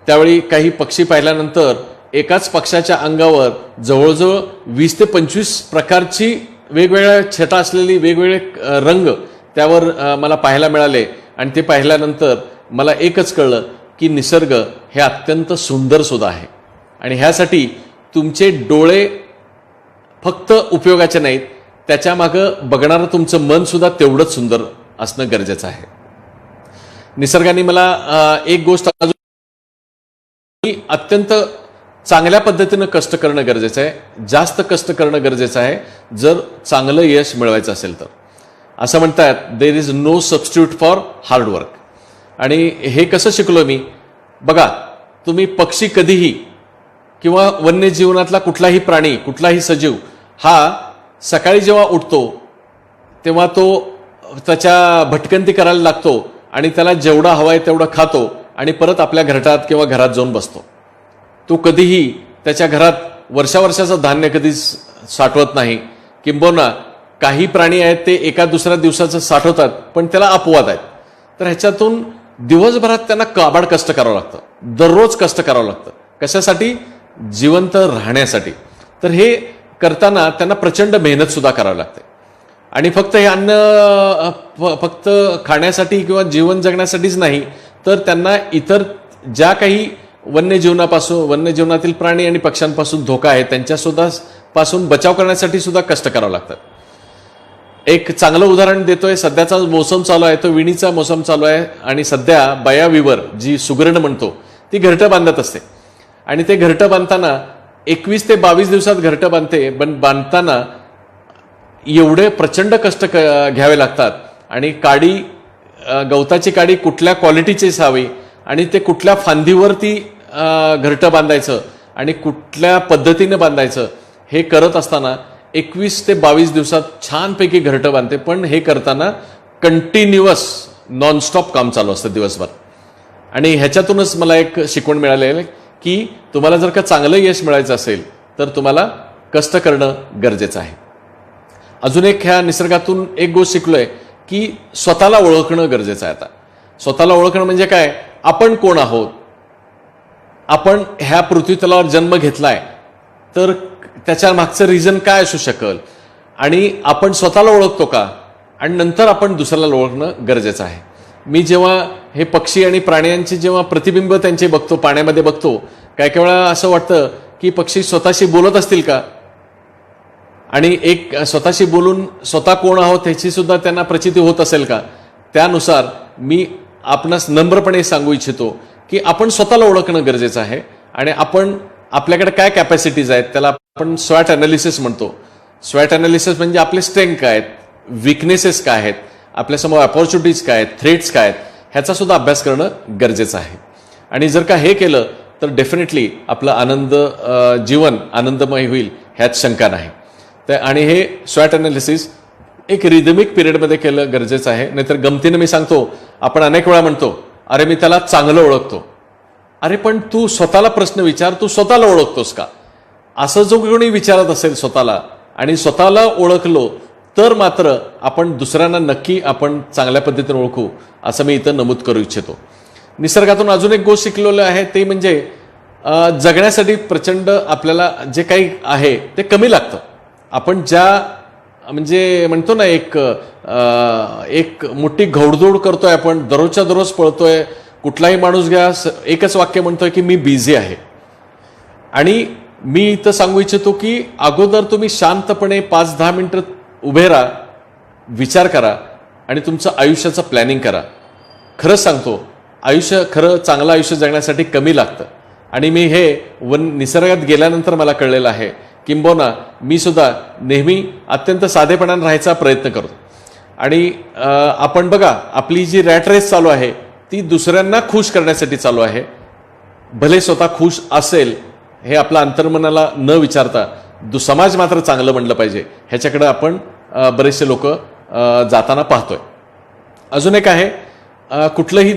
त्यावेळी काही पक्षी पाहिल्यानंतर एकाच पक्षाच्या अंगावर जवळजवळ 20 ते 25 प्रकारची वेगवेगळ्या छटा असलेली वेगवेगळे रंग त्यावर मला पाहायला मिळाले. आणि ते पाहिल्यानंतर मला एकच कळलं की निसर्ग हे अत्यंत सुंदर सुद्धा आहे, आणि ह्यासाठी तुमचे डोळे फक्त उपयोगाचे नाहीत, त्याच्यामागं बघणारं तुमचं मन सुद्धा तेवढंच सुंदर असणं गरजेचं आहे. निसर्गाने मला एक गोष्ट अजून अत्यंत चांगल्या पद्धतीनं कष्ट करणं गरजेचं आहे, जास्त कष्ट करणं गरजेचं आहे जर चांगलं यश मिळवायचं असेल तर. असं म्हणतात there is no substitute for hard work. आणि हे कसं शिकलो मी, बघा तुम्ही पक्षी कधीही किंवा वन्यजीवनातला कुठलाही प्राणी, कुठलाही सजीव हा सकाळी जेव्हा उठतो तेव्हा तो त्याच्या भटकंती करायला लागतो आणि त्याला जेवढा हवाय तेवढं खातो आणि परत आपल्या घरटात किंवा घरात जाऊन बसतो. तो कधीही त्याच्या घरात वर्षाचं धान्य कधीच साठवत नाही. किंबहुना काही प्राणी आहेत ते एका दुसऱ्या दिवसाचं साठवतात, पण त्याला अपवाद आहेत. तर ह्याच्यातून दिवसभरात त्यांना काबाड कष्ट करावं लागतं, दररोज कष्ट करावं लागतं. कशासाठी? जिवंत राहण्यासाठी. तर हे करताना त्यांना प्रचंड मेहनत सुद्धा करावी लागते. आणि फक्त हे अन्न फक्त खाण्यासाठी किंवा जीवन जगण्यासाठीच नाही, तर त्यांना इतर ज्या काही वन्यजीवनातील प्राणी आणि पक्ष्यांपासून धोका आहे त्यांच्या सुद्धा पासून बचाव करण्यासाठी सुद्धा कष्ट करावं लागतात. एक चांगलं उदाहरण देतोय. सध्याचा मोसम चालू आहे, तो विणीचा मोसम चालू आहे आणि सध्या बाया विवर जी सुगरण म्हणतो ती घरटं बांधत असते. आणि ते घरटं बांधताना 21 ते 22 दिवसात घरटं बांधते, पण बांधताना एवढे प्रचंड कष्ट घ्यावे लागतात. आणि गवताची काडी कुठल्या क्वालिटीची असावी आणि ते कुठल्या फांदीवरती घरटं बांधायचं आणि कुठल्या पद्धतीने बांधायचं हे करत असताना 21 ते 22 दिवसात छानपैकी घरटं बांधते. पण हे करताना कंटिन्युअस नॉनस्टॉप काम चालू असतं दिवसभर. आणि ह्याच्यातूनच मला एक शिकवण मिळाली आहे की तुम्हाला जर का चांगलं यश मिळायचं असेल तर तुम्हाला कष्ट करणं गरजेचं आहे. अजून एक ह्या निसर्गातून एक गोष्ट शिकलोय की स्वतःला ओळखणं गरजेचं आहे. आता स्वतःला ओळखणं म्हणजे काय? आपण कोण आहोत? आपण ह्या पृथ्वीतलावर जन्म घेतलाय तर त्याच्या मागचं रिझन काय असू शकेल आणि आपण स्वतःला ओळखतो का? आणि नंतर आपण दुसऱ्याला ओळखणं गरजेचं आहे. मी जेव्हा हे पक्षी आणि प्राण्यांचे जेव्हा प्रतिबिंब त्यांचे बघतो, पाण्यामध्ये बघतो, काही वेळा असं वाटतं की पक्षी स्वतःशी बोलत असतील का? आणि एक स्वतःशी बोलून स्वतः कोण आहोत ह्याची सुद्धा त्यांना प्रचिती होत असेल का? त्यानुसार मी आपणास नम्रपणे सांगू इच्छितो की आपण स्वतःला ओळखणं गरजेचं आहे. आणि आपल्याकडे काय कॅपॅसिटीज आहेत त्याला आपण स्वॅट अनालिसिस म्हणतो. स्वॅट अनालिसिस म्हणजे आपले स्ट्रेंथ काय आहेत, विकनेसेस काय आहेत, आपल्यासमोर अपॉर्च्युनिटीज काय आहेत, थ्रेट्स काय आहेत, ह्याचा सुद्धा अभ्यास करणं गरजेचं आहे. आणि जर का हे केलं तर डेफिनेटली आपलं जीवन आनंदमय होईल ह्यात शंका नाही. आणि हे स्वॅट अनालिसिस एक रिदमिक पिरियडमध्ये केलं गरजेचं आहे. नाहीतर गमतीनं मी सांगतो, आपण अनेक वेळा म्हणतो अरे मी त्याला चांगलं ओळखतो. अरे पण तू स्वतःला प्रश्न विचार, तू स्वतःला ओळखतोस का? असं जो कोणी विचारत असेल स्वतःला आणि स्वतःला ओळखलो तर मात्र आपण दुसऱ्यांना नक्की आपण चांगल्या पद्धतीने ओळखू, असं मी इथं नमूद करू इच्छितो. निसर्गातून अजून एक गोष्ट शिकलेलं आहे ते म्हणजे जगण्यासाठी प्रचंड आपल्याला जे काही आहे ते कमी लागतं. आपण म्हणजे म्हणतो ना एक मोठी घौडदौड करतोय, आपण दररोजच्या दररोज पळतोय. कुठलाही माणूस घ्या, एकच वाक्य म्हणतोय की मी बिझी आहे. आणि मी इथं सांगू इच्छितो की अगोदर तुम्ही शांतपणे 5-10 मिनिटं उभे राहा, विचार करा आणि तुमचं आयुष्याचं प्लॅनिंग करा. खरंच सांगतो, खरं चांगलं आयुष्य जगण्यासाठी कमी लागतं. आणि मी हे निसर्गात गेल्यानंतर मला कळलेलं आहे. किंबहुना मी सुद्धा नेहमी अत्यंत साधेपणाने राहायचा प्रयत्न करतो. आणि आपण बघा, आपली जी रॅट रेस चालू आहे ती दुसऱ्यांना खुश करण्यासाठी चालू आहे. भले स्वतः खुश असेल हे आपल्या अंतर्मनाला न विचारता समाज मात्र चांगलं म्हणलं पाहिजे ह्याच्याकडे आपण बरेचसे लोक जाताना पाहतोय. अजून एक आहे, कुठलंही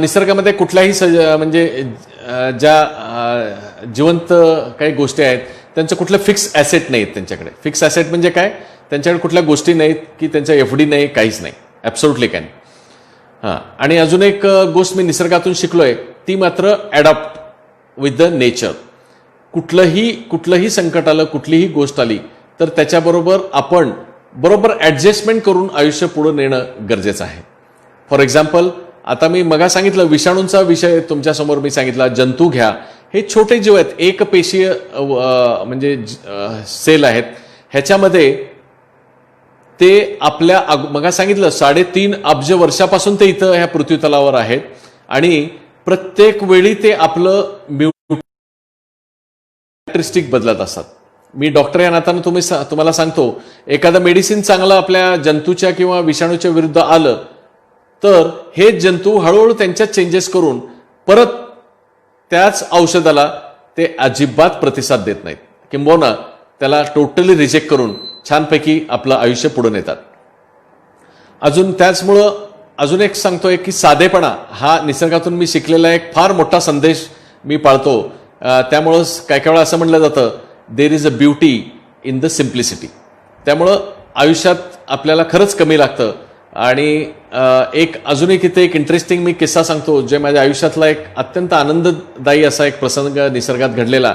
निसर्गामध्ये कुठल्याही म्हणजे ज्या जिवंत काही गोष्टी आहेत त्यांचं कुठलं फिक्स ॲसेट नाही आहेत त्यांच्याकडे. फिक्स ॲसेट म्हणजे काय? त्यांच्याकडे कुठल्या गोष्टी नाहीत की त्यांच्या एफडी नाही, काहीच नाही, ॲब्सोल्युटली काय नाही. आणि अजून एक गोष्ट मी निसर्गातून शिकलोय ती मात्र ॲडॉप्ट विथ द नेचर. कुठलंही संकट आलं, कुठलीही गोष्ट आली तर त्याच्याबरोबर आपण बरोबर ॲडजस्टमेंट करून आयुष्य पुढे नेणं गरजेचं आहे. फॉर एक्झाम्पल, आता मी मगा सांगितलं विषाणूंचा विषय तुमच्यासमोर मी सांगितला. जंतू घ्या, हे छोटे जीव आहेत, एक पेशीय म्हणजे सेल आहेत. ह्याच्यामध्ये ते आपल्या मगा सांगितलं 3.5 अब्ज वर्षापासून ते इथं ह्या पृथ्वीतलावर आहेत. आणि प्रत्येक वेळी ते आपलं कॅरेक्टरिस्टिक बदलत असतात. मी डॉक्टर या नात्यानं तुम्हाला सांगतो, एखादं मेडिसिन चांगलं आपल्या जंतूच्या किंवा विषाणूच्या विरुद्ध आलं तर हे जंतू हळूहळू त्यांच्यात चेंजेस करून परत त्याच औषधाला ते अजिबात प्रतिसाद देत नाहीत, किंबहुना त्याला टोटली रिजेक्ट करून छानपैकी आपलं आयुष्य पुढे नेतात. अजून त्याचमुळं अजून एक सांगतोय की साधेपणा हा निसर्गातून मी शिकलेला एक फार मोठा संदेश मी पाळतो. त्यामुळं काही वेळा असं म्हणलं जातं, there is a beauty in the simplicity. त्यामुळं आयुष्यात आपल्याला खरंच कमी लागतं. आणि एक अजून एक इथे एक इंटरेस्टिंग मी किस्सा सांगतो, जे माझ्या आयुष्यातला एक अत्यंत आनंददायी असा एक प्रसंग निसर्गात घडलेला.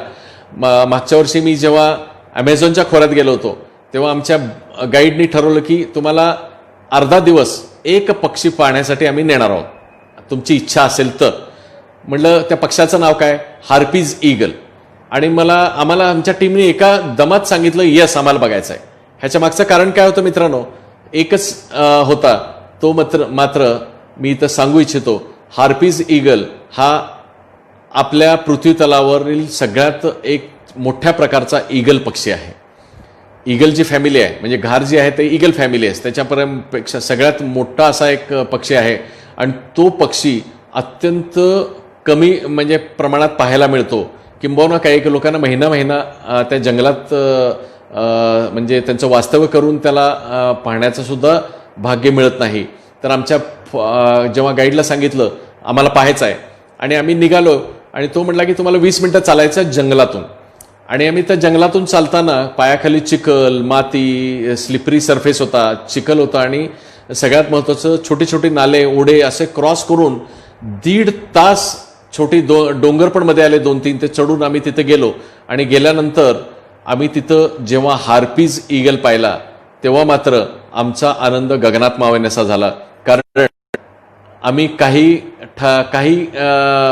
मागच्या वर्षी मी जेव्हा अमेझॉनच्या खोऱ्यात गेलो होतो, तेव्हा आमच्या गाईडनी ठरवलं की तुम्हाला अर्धा दिवस एक पक्षी पाहण्यासाठी आम्ही नेणार आहोत, तुमची इच्छा असेल तर. म्हटलं त्या पक्षाचं नाव काय? हार्पीज ईगल. आणि आम्हाला आमच्या टीमने एका दमात सांगितलं येस आम्हाला बघायचं आहे. ह्याच्या मागचं कारण काय होतं मित्रांनो? एकच होता तो. मात्र मी इथं सांगू इच्छितो, हार्पीज ईगल हा आपल्या पृथ्वी तलावरील सगळ्यात एक मोठ्या प्रकारचा ईगल पक्षी आहे. ईगलची फॅमिली आहे, म्हणजे घार जी आहे ते ईगल फॅमिली आहे, त्याच्यापेक्षा सगळ्यात मोठा असा एक पक्षी आहे. आणि तो पक्षी अत्यंत कमी म्हणजे प्रमाणात पाहायला मिळतो, किंबहुना काही लोकांना महिना त्या जंगलात म्हणजे त्यांचं वास्तव्य करून त्याला पाहण्याचं सुद्धा भाग्य मिळत नाही. तर आमच्या जेव्हा गाईडला सांगितलं आम्हाला पाहायचं आहे आणि आम्ही निघालो, आणि तो म्हटला की तुम्हाला 20 मिनिटं चालायचं जंगलातून. आणि आम्ही त्या जंगलातून चालताना पायाखाली चिखल, माती, स्लिपरी सरफेस होता, चिखल होता, आणि सगळ्यात महत्त्वाचं छोटी छोटी नाले, ओढे असे क्रॉस करून 1.5 तास छोटी डोंगर पण मध्ये आले 2-3, ते चढून आम्ही तिथे गेलो. आणि गेल्यानंतर आम्ही तिथं जेव्हा हार्पीज ईगल पाहिला, तेव्हा मात्र आमचा आनंद गगनात मावेनासा झाला. कारण आम्ही काही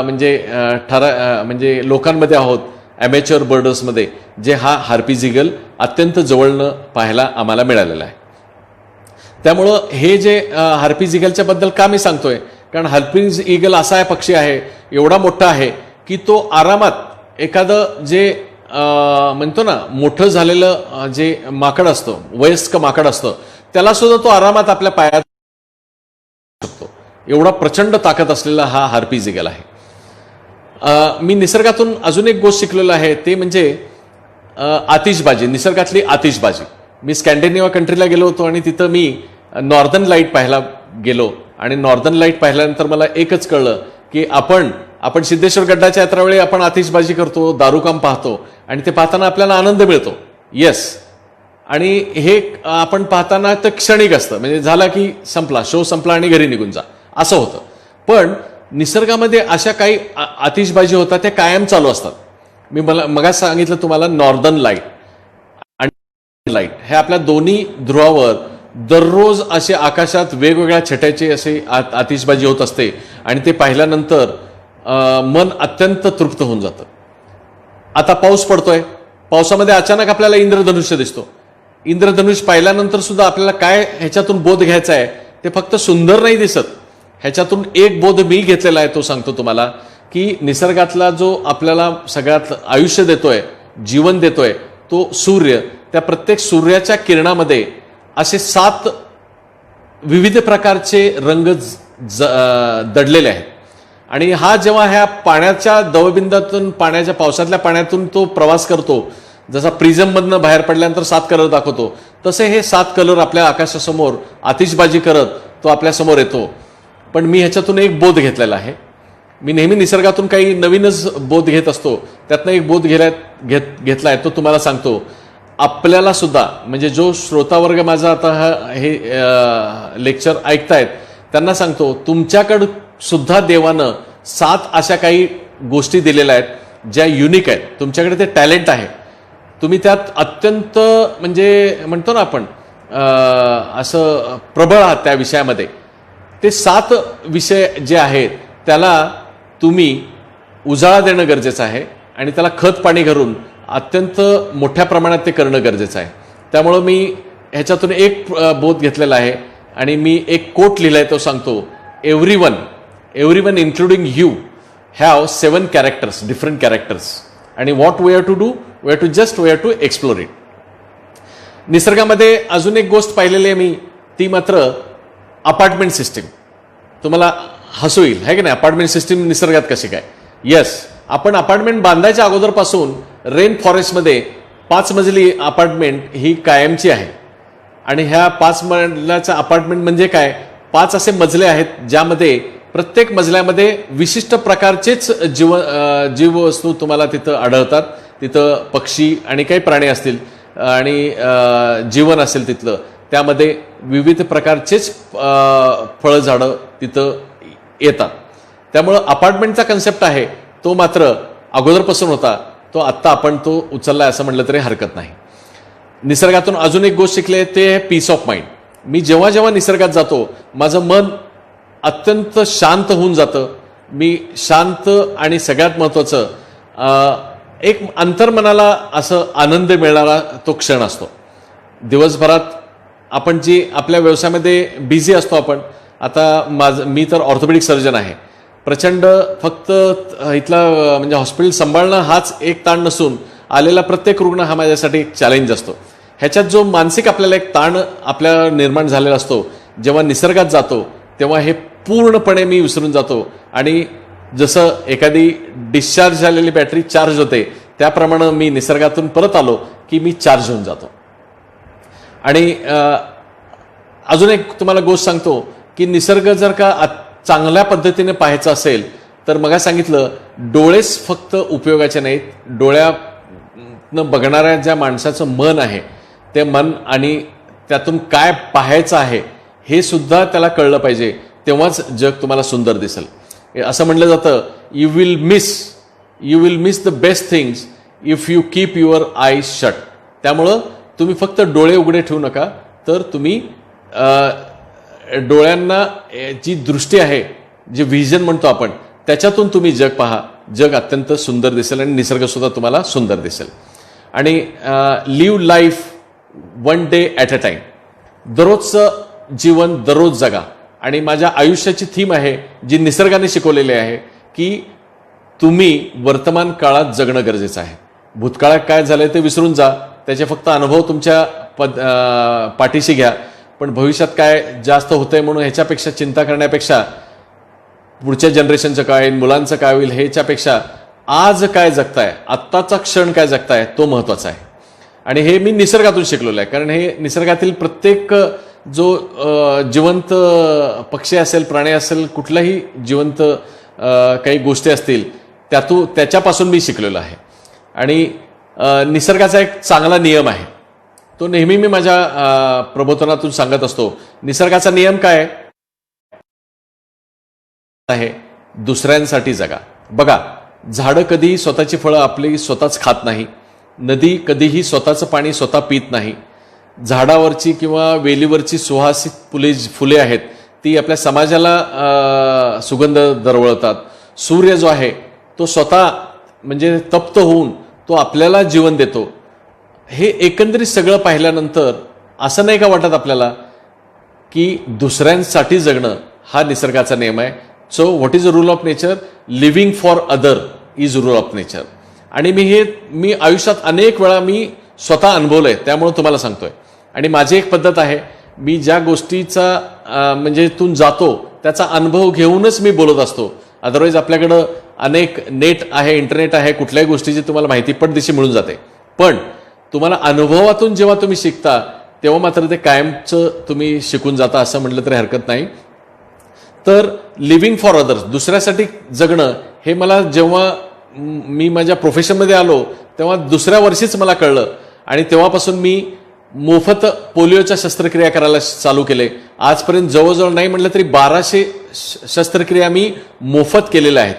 म्हणजे लोकांमध्ये आहोत, ॲमेच्युअर बर्डर्समध्ये, जे हा हार्पीज ईगल अत्यंत जवळनं पाहायला आम्हाला मिळालेला आहे. त्यामुळं हे जे हार्पीज ईगलच्या बद्दल का मी सांगतोय, कारण हार्पीज ईगल असा आहे पक्षी आहे, एवढा मोठा आहे की तो आरामात एखादं जे म्हणतो ना मोठं झालेलं जे माकड असतं, वयस्क माकड असतं, त्याला सुद्धा तो आरामात आपल्या पायात शकतो. एवढा प्रचंड ताकद असलेला हा हार्पीज ईगल आहे. मी निसर्गातून अजून एक गोष्ट शिकलेलो आहे, ते म्हणजे आतिषबाजी, निसर्गातली आतिषबाजी. मी स्कॅन्डिनेव्हिया कंट्रीला गेलो होतो आणि तिथं मी नॉर्दर्न लाईट पाहायला गेलो. आणि नॉर्दर्न लाईट पाहिल्यानंतर मला एकच कळलं की आपण सिद्धेश्वर गड्डाच्या यात्रावेळी आपण आतिषबाजी करतो, दारूकाम पाहतो, आणि ते पाहताना आपल्याला आनंद मिळतो. येस. आणि हे आपण पाहताना तर क्षणिक असतं, म्हणजे झाला की संपला, शो संपला आणि घरी निघून जा असं होतं. पण निसर्गामध्ये अशा काही आतिषबाजी होतात, त्या कायम चालू असतात. मी मगाच सांगितलं तुम्हाला, नॉर्दर्न लाईट आणि लाईट हे आपल्या दोन्ही ध्रुवावर दररोज असे आकाशात वेगवेगळ्या छटाचे असे आतिषबाजी होत असते. आणि ते पाहिल्यानंतर मन अत्यंत तृप्त होऊन जातं. आता पाऊस पडतोय, पावसामध्ये अचानक आपल्याला इंद्रधनुष्य दिसतो. इंद्रधनुष पाहिल्यानंतर सुद्धा आपल्याला काय ह्याच्यातून बोध घ्यायचा आहे, ते फक्त सुंदर नाही दिसत. ह्याच्यातून एक बोध मी घेतलेला आहे, तो सांगतो तुम्हाला, की निसर्गातला जो आपल्याला सगळ्यात आयुष्य देतोय, जीवन देतोय, तो सूर्य. त्या प्रत्येक सूर्याच्या किरणामध्ये असे 7 विविध प्रकारचे रंग दडलेले आहेत. आणि हा जेव्हा ह्या पाण्याच्या दवबिंदातून, पाण्याच्या पावसातल्या पाण्यातून तो प्रवास करतो, जसा प्रिझममधनं बाहेर पडल्यानंतर 7 कलर दाखवतो, तसे हे 7 कलर आपल्या आकाशासमोर आतिषबाजी करत तो आपल्यासमोर येतो. पण मी ह्याच्यातून एक बोध घेतलेला आहे. मी नेहमी निसर्गातून काही नवीनच बोध घेत असतो. त्यातनं एक बोध घेतलाय, तो तुम्हाला सांगतो. आपल्याला सुद्धा, म्हणजे जो श्रोतावर्ग माझा आता हे लेक्चर ऐकतायत, त्यांना सांगतो, तुमच्याकडं सुद्धा देवानं 7 अशा काही गोष्टी दिलेल्या आहेत ज्या युनिक आहेत. तुमच्याकडे ते टॅलेंट आहे, तुम्ही त्यात अत्यंत म्हणजे म्हणतो ना आपण असं प्रबळ आहात त्या विषयामध्ये. ते 7 विषय जे आहेत त्याला तुम्ही उजाळा देणं गरजेचं आहे, आणि त्याला खत पाणी घालून अत्यंत मोठ्या प्रमाणात ते करणं गरजेचं आहे. त्यामुळं मी ह्याच्यातून एक बोध घेतलेला आहे, आणि मी एक कोट लिहिलाय, तो सांगतो. Everyone including you have 7 characters, different characters, आणि what we have to do, we have to explore it. निसर्गामध्ये अजून एक गोष्ट पाहिलेली आहे मी, ती मात्र अपार्टमेंट सिस्टीम. तुम्हाला हसू येईल, है की नाही, अपार्टमेंट सिस्टीम निसर्गात कशी काय? येस, आपण अपार्टमेंट बांधायच्या अगोदरपासून रेन फॉरेस्टमध्ये 5 मजली अपार्टमेंट ही कायमची आहे. आणि ह्या 5 मजल्याचं अपार्टमेंट म्हणजे काय, 5 असे मजले आहेत ज्यामध्ये प्रत्येक मजल्यामध्ये विशिष्ट प्रकारचेच जीववस्तू तुम्हाला तिथं आढळतात. तिथं पक्षी आणि काही प्राणी असतील आणि जीवन असेल तिथलं. त्यामध्ये विविध प्रकारचेच फळझाडं तिथं येतात. त्यामुळं अपार्टमेंटचा कन्सेप्ट आहे तो मात्र अगोदरपासून होता, तो आत्ता आपण तो उचलला असं म्हटलं तरी हरकत नाही. निसर्गातून अजून एक गोष्ट शिकले ते आहे पीस ऑफ माइंड. मी जेव्हा जेव्हा निसर्गात जातो माझं मन अत्यंत शांत होऊन जातं. मी शांत आणि सगळ्यात महत्त्वाचं एक अंतर्मनाला असं आनंद मिळणारा तो क्षण असतो. दिवसभरात आपण जी आपल्या व्यवसायामध्ये बिझी असतो आपण. आता मी तर ऑर्थोपेडिक सर्जन आहे. प्रचंड फक्त इथला म्हणजे हॉस्पिटल सांभाळणं हाच एक ताण नसून आलेला प्रत्येक रुग्ण हा माझ्यासाठी एक चॅलेंज असतो. ह्याच्यात जो मानसिक आपल्याला एक ताण आपल्या निर्माण झालेला असतो, जेव्हा निसर्गात जातो तेव्हा हे पूर्णपणे मी विसरून जातो. आणि जसं एखादी डिस्चार्ज झालेली बॅटरी चार्ज होते त्याप्रमाणे मी निसर्गातून परत आलो की मी चार्ज होऊन जातो. आणि अजून एक तुम्हाला गोष्ट सांगतो की निसर्ग जर का चांगल्या पद्धतीने पाहायचं असेल तर मग सांगितलं डोळेच फक्त उपयोगाचे नाहीत. डोळ्यानं बघणाऱ्या ज्या माणसाचं मन आहे ते मन आणि त्यातून काय पाहायचं आहे हे सुद्धा त्याला कळलं पाहिजे. तेव्हाच जग तुम्हाला सुंदर दिसेल. असं म्हटलं जातं you will miss the best things if you keep your eyes shut. त्यामुळं तुम्ही फक्त डोळे उघडे ठेवू नका, तर तुम्ही डोळ्यांना जी दृष्टी आहे, जे व्हिजन म्हणतो आपण, त्याच्यातून तुम्ही जग पहा. जग अत्यंत सुंदर दिसेल आणि निसर्गसुद्धा तुम्हाला सुंदर दिसेल. आणि live life 1 day at a time. दररोजचं जीवन दररोज जगा. आणि माझ्या आयुष्याची थीम आहे जी निसर्गाने शिकवलेली आहे की तुम्ही वर्तमान काळात जगणं गरजेचं आहे. भूतकाळात काय झालंय ते विसरून जा, त्याचे फक्त अनुभव तुमच्या पाठीशी घ्या. पण भविष्यात काय जास्त होतंय म्हणून ह्याच्यापेक्षा चिंता करण्यापेक्षा पुढच्या जनरेशनचं काय होईल, मुलांचं काय होईल ह्याच्यापेक्षा आज काय जगताय, आत्ताचा क्षण काय जगताय तो महत्त्वाचा आहे. आणि हे मी निसर्गातून शिकलेलं आहे. कारण हे निसर्गातील प्रत्येक जो जिवंत पक्षी असेल, प्राणी असेल, कुठलाही जिवंत काही गोष्टी असतील त्याच्यापासून मी शिकलेलो आहे. आणि निसर्गाचा एक चांगला नियम आहे तो नेहमी मी माझ्या प्रबोधनातून सांगत असतो. निसर्गाचा नियम काय आहे, दुसऱ्यांसाठी जगा. बघा, झाडं कधीही स्वतःची फळं आपली स्वतःच खात नाही. नदी कधीही स्वतःचं पाणी स्वतः पित नाही. झाडावरची किंवा वेलीवरची सुवासिक फुले आहेत ती आपल्या समाजाला सुगंध दरवळतात. सूर्य जो आहे तो स्वतः म्हणजे तप्त होऊन तो आपल्याला जीवन देतो. हे एकंदरीत सगळं पाहिल्यानंतर असं नाही का वाटत आपल्याला की दुसऱ्यांसाठी जगणं हा निसर्गाचा नियम आहे. So what is a rule of nature? Living for other is rule of nature. आणि मी आयुष्यात अनेक वेळा मी स्वतः अनुभवलंय, त्यामुळे तुम्हाला सांगतोय. आणि माझी एक पद्धत आहे, मी ज्या गोष्टीचा म्हणजे तून जातो त्याचा अनुभव घेऊनच मी बोलत असतो. अदरवाईज आपल्याकडं अनेक नेट आहे, इंटरनेट आहे, कुठल्याही गोष्टीची तुम्हाला माहिती पटदिशी मिळून जाते. पण तुम्हाला अनुभवातून जेव्हा तुम्ही शिकता तेव्हा मात्र ते कायमचं तुम्ही शिकून जाता असं म्हटलं तरी हरकत नाही. तर लिव्हिंग फॉर अदर्स, दुसऱ्यासाठी जगणं, हे मला जेव्हा मी माझ्या प्रोफेशनमध्ये आलो तेव्हा दुसऱ्या वर्षीच मला कळलं. आणि तेव्हापासून मी मोफत पोलिओच्या शस्त्रक्रिया करायला चालू केले. आजपर्यंत जवळजवळ नाही म्हटलं तरी 1200 शस्त्रक्रिया मी मोफत केलेल्या आहेत.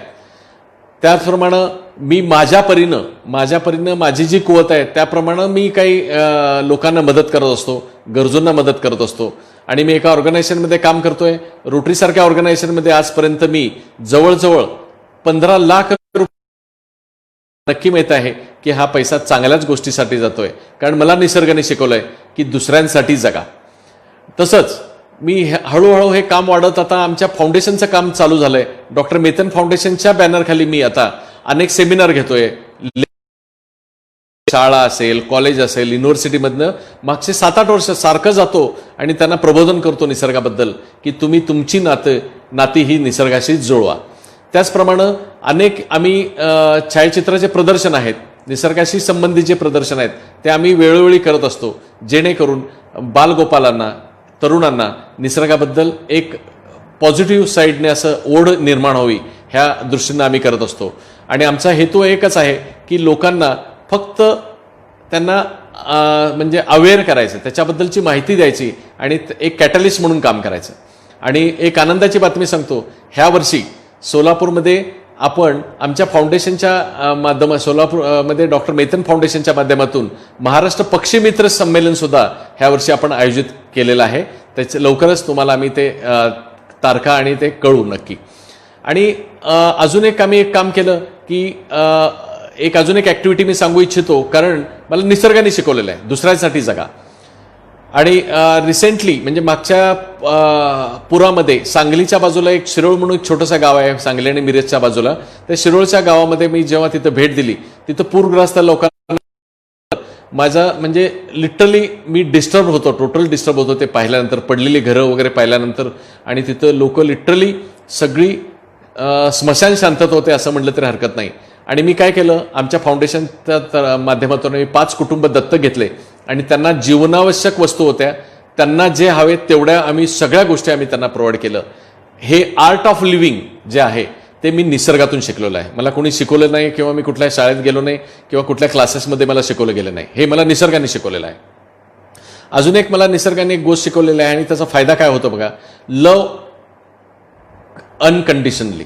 त्याचप्रमाणे मी माझ्या परीनं माझी जी कुवत आहे त्याप्रमाणे मी काही लोकांना मदत करत असतो, गरजूंना मदत करत असतो. आणि मी एका ऑर्गनायझेशनमध्ये काम करतोय. रोटरीसारख्या ऑर्गनायझेशनमध्ये आजपर्यंत मी जवळजवळ 15 लाख रुपये नक्की माहित आहे की हा पैसा चांगल्याच गोष्टीसाठी जातोय. कारण मला निसर्गाने शिकवलंय की दुसऱ्यांसाठी जगा. तसंच मी हळूहळू हे काम वाढत आता आमच्या फाउंडेशनचं काम चालू झालंय. डॉक्टर मेतन फाउंडेशनच्या बॅनरखाली मी आता अनेक सेमिनार घेतोय. शाळा असेल, कॉलेज असेल, युनिव्हर्सिटीमधनं मागचे 7-8 वर्ष सारखं जातो आणि त्यांना प्रबोधन करतो निसर्गाबद्दल की तुम्ही तुमची नाती ही निसर्गाशी जुळवा. त्याचप्रमाणे अनेक आम्ही छायाचित्राचे प्रदर्शन आहेत, निसर्गाशी संबंधित जे प्रदर्शन आहेत ते आम्ही वेळोवेळी करत असतो, जेणेकरून बालगोपालांना, तरुणांना निसर्गाबद्दल एक पॉझिटिव्ह साईडने असं ओढ निर्माण व्हावी ह्या दृष्टीनं आम्ही करत असतो. आणि आमचा हेतू एकच आहे की लोकांना फक्त त्यांना म्हणजे अवेअर करायचं, त्याच्याबद्दलची माहिती द्यायची आणि एक कॅटलिस्ट म्हणून काम करायचं. आणि एक आनंदाची बातमी सांगतो, ह्या वर्षी सोलापूरमध्ये आपण आमच्या फाउंडेशनच्या सोलापूरमध्ये डॉक्टर मेतन फाउंडेशनच्या माध्यमातून महाराष्ट्र पक्षी मित्र संमेलन सुद्धा ह्या वर्षी आपण आयोजित केलेलं आहे. त्याचे लवकरच तुम्हाला आम्ही ते तारखा आणि ते कळू नक्की. आणि अजून एक आम्ही एक काम केलं की अजून एक ऍक्टिव्हिटी मी सांगू इच्छितो, कारण मला निसर्गाने शिकवलेलं आहे दुसऱ्यासाठी जगा. आणि रिसेंटली म्हणजे मागच्या पुरामध्ये सांगलीच्या बाजूला एक शिरोळ म्हणून एक छोटंसं गाव आहे, सांगली आणि मिरजच्या बाजूला. त्या शिरोळच्या गावामध्ये मी जेव्हा तिथं भेट दिली, तिथं पूरग्रस्त लोकांना माझा म्हणजे लिटरली मी डिस्टर्ब होतो, टोटल डिस्टर्ब होतो ते पाहिल्यानंतर, पडलेली घरं वगैरे पाहिल्यानंतर. आणि तिथं लोक लिटरली सगळी स्मशान शांतता होते असं म्हटलं तरी हरकत नाही. आणि मी काय केलं, आमच्या फाउंडेशनच्या माध्यमातून मी 5 कुटुंब दत्तक घेतले आणि त्यांना जीवनावश्यक वस्तू होत्या, त्यांना जे हवे तेवढ्या आम्ही सगळ्या गोष्टी आम्ही त्यांना प्रोव्हाइड केलं. हे आर्ट ऑफ लिव्हिंग जे आहे ते मी निसर्गातून शिकलेलं आहे. मला कोणी शिकवलं नाही किंवा मी कुठल्या शाळेत गेलो नाही किंवा कुठल्या क्लासेसमध्ये मला शिकवलं गेलं नाही, हे मला निसर्गाने शिकवलेलं आहे. अजून एक मला निसर्गाने एक गोष्ट शिकवलेली आहे आणि त्याचा फायदा काय होतो बघा, लव अनकंडिशनली.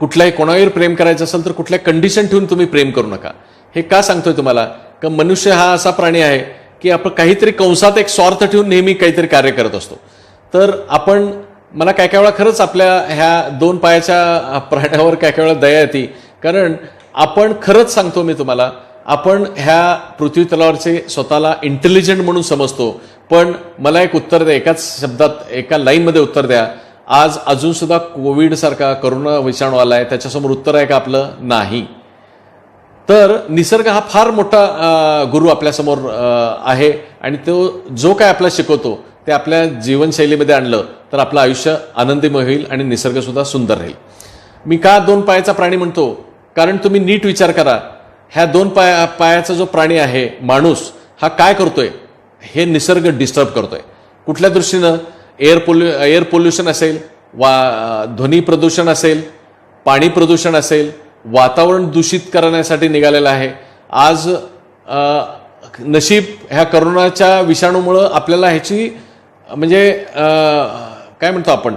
कुठल्याही कोणावर प्रेम करायचं असेल तर कुठल्या कंडिशन ठेवून तुम्ही प्रेम करू नका. हे का सांगतोय तुम्हाला, का मनुष्य हा असा प्राणी आहे की आपण काहीतरी कंसात एक स्वार्थ ठेवून नेहमी काहीतरी कार्य करत असतो. तर आपण मला काय काय वेळा खरंच आपल्या ह्या 2 पायाच्या प्राण्यावर काय काय वेळा दया येते, कारण आपण खरंच सांगतो मी तुम्हाला, आपण ह्या पृथ्वी तलावरचे स्वतःला इंटेलिजंट म्हणून समजतो. पण मला एक उत्तर द्या, एकाच शब्दात एका लाईनमध्ये उत्तर द्या. आज अजून सुद्धा कोविड सारखा करोना विषाणू आलाय, त्याच्यासमोर उत्तर आहे का आपलं? नाही. तर निसर्ग हा फार मोठा गुरु आपल्यासमोर आहे आणि तो जो काय आपल्याला शिकवतो ते आपल्या जीवनशैलीमध्ये आणलं तर आपलं आयुष्य आनंदमय होईल आणि निसर्ग सुद्धा सुंदर राहील. मी का 2 पायाचा प्राणी म्हणतो, कारण तुम्ही नीट विचार करा, ह्या 2 पायाचा जो प्राणी आहे माणूस, हा काय करतोय, हे निसर्ग डिस्टर्ब करतोय. कुठल्या दृष्टीनं? एअर पोल्युशन असेल, ध्वनी प्रदूषण असेल, पाणी प्रदूषण असेल, वातावरण दूषित करण्यासाठी निघालेलं आहे. आज नशीब ह्या करोनाच्या विषाणूमुळं आपल्याला ह्याची म्हणजे काय म्हणतो आपण,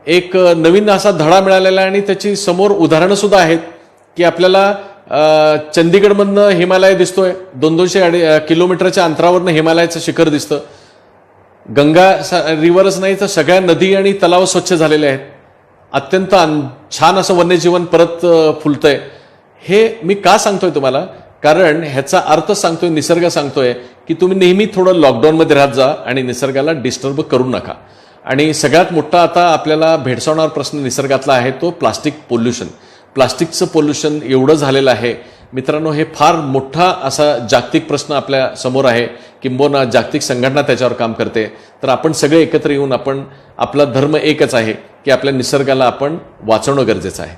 एक नवीन असा धडा मिळालेला आहे आणि त्याची समोर उदाहरणं सुद्धा आहेत की आपल्याला चंदीगडमधनं हिमालय दिसतोय, 200-200 किलोमीटरच्या अंतरावरनं हिमालयाचं शिखर दिसतं. गंगा रिव्हरच नाही तर सगळ्या नदी आणि तलाव स्वच्छ झालेले आहेत. अत्यंत छान असं वन्यजीवन परत फुलतंय. हे मी का सांगतोय तुम्हाला, कारण ह्याचा अर्थ सांगतोय, निसर्ग सांगतोय की तुम्ही नेहमी थोडं लॉकडाऊनमध्ये राहत जा आणि निसर्गाला डिस्टर्ब करू नका. आणि सगळ्यात मोठा आता आपल्याला भेडसावणारा प्रश्न निसर्गातला आहे तो प्लास्टिक पोल्युशन. प्लास्टिकचं पोल्युशन एवढं झालेलं आहे मित्रांनो, हे फार मोठा असा जागतिक प्रश्न आपल्या समोर आहे, किंबहुना जागतिक संघटना त्याच्यावर काम करते. तर आपण सगळे एकत्र येऊन आपला धर्म एकच आहे की आपल्या निसर्गाला आपण वाचवणं गरजेचं आहे.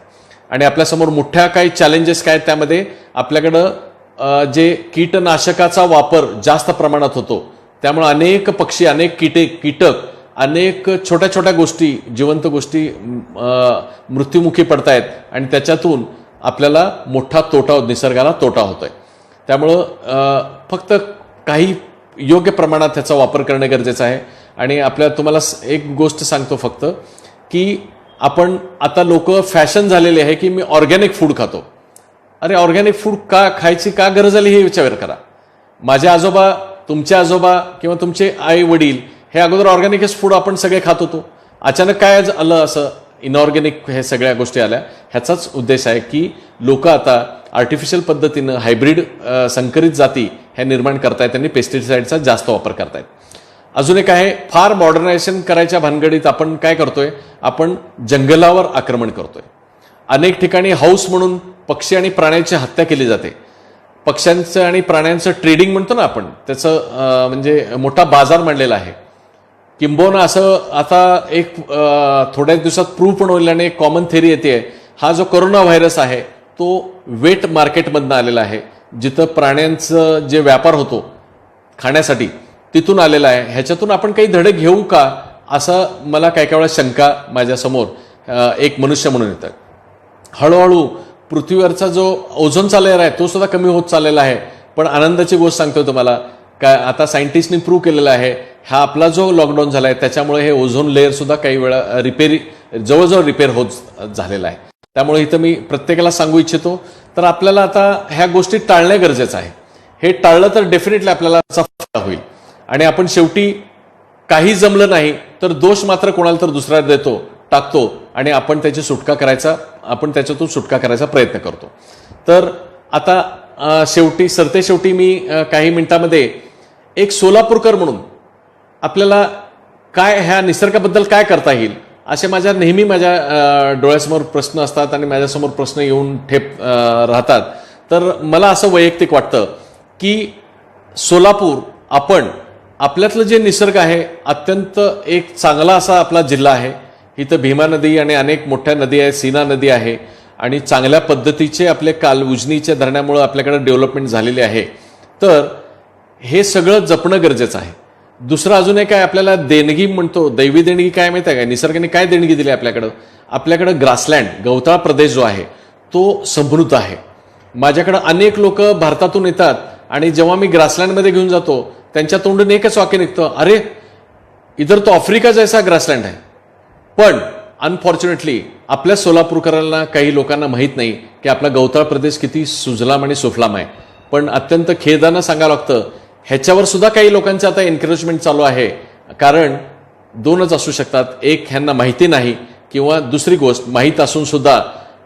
आणि आपल्यासमोर मोठ्या काही चॅलेंजेस काय, त्यामध्ये आपल्याकडं जे कीटनाशकाचा वापर जास्त प्रमाणात होतो, त्यामुळे अनेक पक्षी, अनेक कीटक, अनेक छोट्या छोट्या गोष्टी, जिवंत गोष्टी मृत्युमुखी पडतायत आणि त्याच्यातून आपल्याला मोठा तोटा, निसर्गाला तोटा होतोय. त्यामुळं फक्त काही योग्य प्रमाणात त्याचा वापर करणं गरजेचं आहे. आणि तुम्हाला एक गोष्ट सांगतो फक्त, की आपण आता लोक फॅशन झालेली आहे की मी ऑर्गॅनिक फूड खातो. अरे ऑर्गॅनिक फूड का खायची का गरज आली हे विचार करा. माझे आजोबा, तुमचे आजोबा किंवा तुमचे आई वडील हे अगोदर ऑर्गॅनिकच फूड आपण सगळे खात होतो. अचानक काय आलं असं इनऑर्गॅनिक हे सगळ्या गोष्टी आल्या. ह्याचाच उद्देश आहे की लोक आता आर्टिफिशियल पद्धतीनं हायब्रिड संकरित जाती ह्या निर्माण करतायत आणि पेस्टिसाइडचा जास्त वापर करतायत. अजून एक आहे, फार मॉडर्नायझेशन करायच्या भानगडीत आपण काय करतोय, आपण जंगलावर आक्रमण करतोय. अनेक ठिकाणी हाऊस म्हणून पक्षी आणि प्राण्यांची हत्या केली जाते. पक्ष्यांचं आणि प्राण्यांचं ट्रेडिंग म्हणतो ना आपण, त्याचं म्हणजे मोठा बाजार मांडलेला आहे. किंबहुना असं आता एक थोड्याच दिवसात प्रूव्ह पण होईल आणि एक कॉमन थेरी येते हा जो कोरोना व्हायरस आहे तो वेट मार्केटमधनं आलेला आहे, जिथं प्राण्यांचं जे व्यापार होतो खाण्यासाठी तिथून आलेला आहे. ह्याच्यातून आपण काही धडे घेऊ का, असं मला काही वेळा शंका माझ्यासमोर एक मनुष्य म्हणून येतं. हळूहळू पृथ्वीवरचा जो ओझोनचा लेअर आहे तो सुद्धा कमी होत चाललेला आहे. पण आनंदाची गोष्ट सांगतोय तुम्हाला, काय आता सायंटिस्टनी प्रूव्ह केलेला आहे, हा आपला जो लॉकडाऊन झाला आहे त्याच्यामुळे हे ओझोन लेअर सुद्धा काही वेळा जवळजवळ रिपेअर होत झालेला आहे. त्यामुळे इथं मी प्रत्येकाला सांगू इच्छितो, तर आपल्याला आता ह्या गोष्टी टाळणं गरजेचं आहे. हे टाळलं तर डेफिनेटली आपल्याला फायदा होईल. आणि आपण शेवटी काही जमलं नाही तर दोष मात्र कोणाला तर दुसऱ्याला टाकतो आणि आपण त्याच्यातून सुटका करायचा प्रयत्न करतो. तर आता शेवटी मी काही मिनिटांमध्ये एक सोलापूरकर म्हणून आपल्याला काय ह्या निसर्गाबद्दल काय करता येईल असे नेहमी माझ्या डोळ्यासमोर प्रश्न असतात आणि माझ्यासमोर प्रश्न येऊन राहतात. तर मला असं वैयक्तिक वाटतं की सोलापूर आपल्यातलं जे निसर्ग आहे अत्यंत एक चांगला असा आपला जिल्हा आहे. इथं भीमा नदी आणि अनेक मोठ्या नदी आहे, सीना नदी आहे आणि चांगल्या पद्धतीचे आपले उजनीच्या धरणामुळे आपल्याकडे डेव्हलपमेंट झालेली आहे. तर हे सगळं जपणं गरजेचं आहे. दुसरं अजून एक काय आपल्याला देणगी म्हणतो, दैवी देणगी काय माहिती आहे का, निसर्गाने काय देणगी दिली आपल्याकडं ग्रासलँड, गवताळ प्रदेश जो आहे तो समृद्ध आहे. माझ्याकडं अनेक लोक भारतातून येतात आणि जेव्हा मी ग्रासलँडमध्ये घेऊन जातो त्यांच्या तोंडून एकच वाक्य निघतं, अरे इधर तो आफ्रिका जैसा ग्रासलँड आहे. पण अनफॉर्च्युनेटली आपल्या सोलापूरकरांना काही लोकांना माहीत नाही की आपला गवताळ प्रदेश किती सुजलाम आणि सुफलाम आहे. पण अत्यंत खेदानं सांगावं लागतं, ह्याच्यावर सुद्धा काही लोकांचं आता एन्करेजमेंट चालू आहे. कारण दोनच असू शकतात, एक ह्यांना माहिती नाही किंवा दुसरी गोष्ट माहीत असून सुद्धा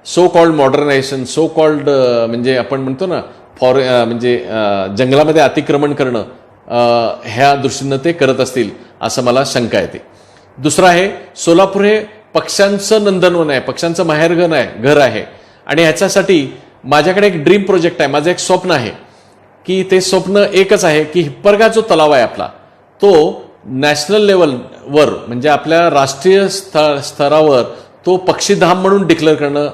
so called modernisation, so called म्हणजे आपण म्हणतो ना म्हणजे जंगलामध्ये अतिक्रमण करणं, ह्या दृष्टीनं ते करत असतील असं मला शंका येते. दुसरं आहे, सोलापूर हे पक्ष्यांचं नंदनवन आहे, पक्ष्यांचं घर आहे. आणि ह्याच्यासाठी माझ्याकडे एक ड्रीम प्रोजेक्ट आहे, माझं एक स्वप्न आहे की ते स्वप्न एकच आहे की हिप्परगा जो तलाव आहे आपला तो नॅशनल लेवलवर म्हणजे आपल्या राष्ट्रीय स्तरावर तो पक्षीधाम म्हणून डिक्लेअर करणं,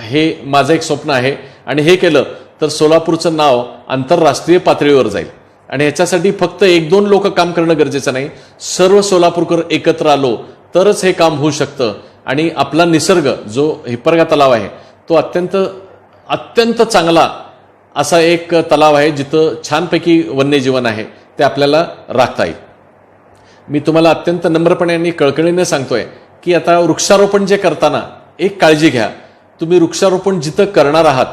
हे माझं एक स्वप्न आहे. आणि हे केलं तर सोलापूरचं नाव आंतरराष्ट्रीय पातळीवर जाईल. आणि ह्याच्यासाठी फक्त 1-2 लोक काम करणं गरजेचं नाही, सर्व सोलापूरकर एकत्र आलो तरच हे काम होऊ शकतं. आणि आपला निसर्ग जो हिप्परगा तलाव आहे तो अत्यंत चांगला असा एक तलाव आहे जिथं छानपैकी वन्यजीवन आहे, ते आपल्याला राखता येईल. मी तुम्हाला अत्यंत नम्रपणे आणि कळकळीने सांगतोय की आता वृक्षारोपण जे करताना एक काळजी घ्या. तुम्ही वृक्षारोपण जिथं करणार आहात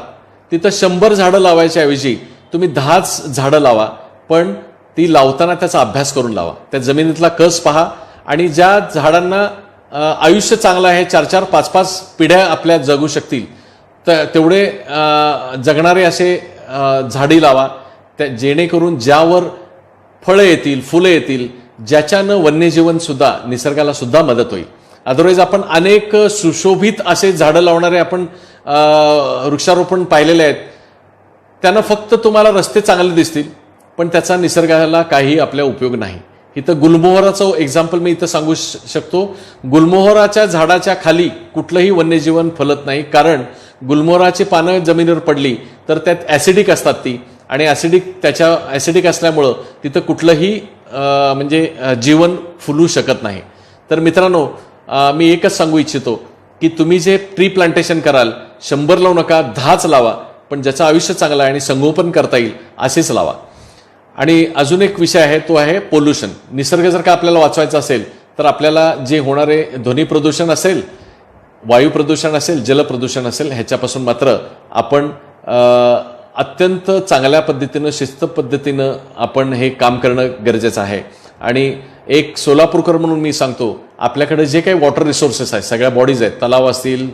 तिथं 100 झाडं लावायच्या ऐवजी तुम्ही 10 झाडं लावा. पण ती लावताना त्याचा अभ्यास करून लावा, त्या जमिनीतला कस पहा. आणि ज्या झाडांना आयुष्य चांगलं आहे, 4-4, 5-5 पिढ्या आपल्या जगू शकतील तेवढे जगणारे असे झाडी लावा, जेणेकरून ज्यावर फळं येतील, फुलं येतील, ज्याच्यानं वन्यजीवन सुद्धा निसर्गाला सुद्धा मदत होईल. अदरवाईज आपण अनेक सुशोभित असे झाडं लावणारे आपण वृक्षारोपण पाहिलेले आहेत, त्यांना फक्त तुम्हाला रस्ते चांगले दिसतील पण त्याचा निसर्गाला काही आपल्या उपयोग नाही. इथं गुलमोहराचं एक्झाम्पल मी इथं सांगू शकतो. गुलमोहराच्या झाडाच्या खाली कुठलंही वन्यजीवन फलत नाही, कारण गुलमोहराची पानं जमिनीवर पडली तर त्यात ॲसिडिक असतात ती, आणि ॲसिडिक असल्यामुळं तिथं कुठलंही म्हणजे जीवन फुलू शकत नाही. तर मित्रांनो, मी एकच सांगू इच्छितो की तुम्ही जे ट्री प्लांटेशन कराल 100 लावू नका, 10च लावा, पण ज्याचं आयुष्य चांगलं आहे आणि संगोपन करता येईल असेच लावा. आणि अजून एक विषय आहे, तो आहे पोल्युशन. निसर्ग जर का आपल्याला वाचवायचा असेल तर आपल्याला जे होणारे ध्वनी प्रदूषण असेल, वायू प्रदूषण असेल, जलप्रदूषण असेल, ह्याच्यापासून मात्र आपण अत्यंत चांगल्या पद्धतीनं, शिस्त पद्धतीनं आपण हे काम करणं गरजेचं आहे. आणि एक सोलापूरकर म्हणून मी सांगतो, आपल्याकडे जे काही वॉटर रिसोर्सेस आहेत, सगळ्या बॉडीज आहेत, तलाव असतील,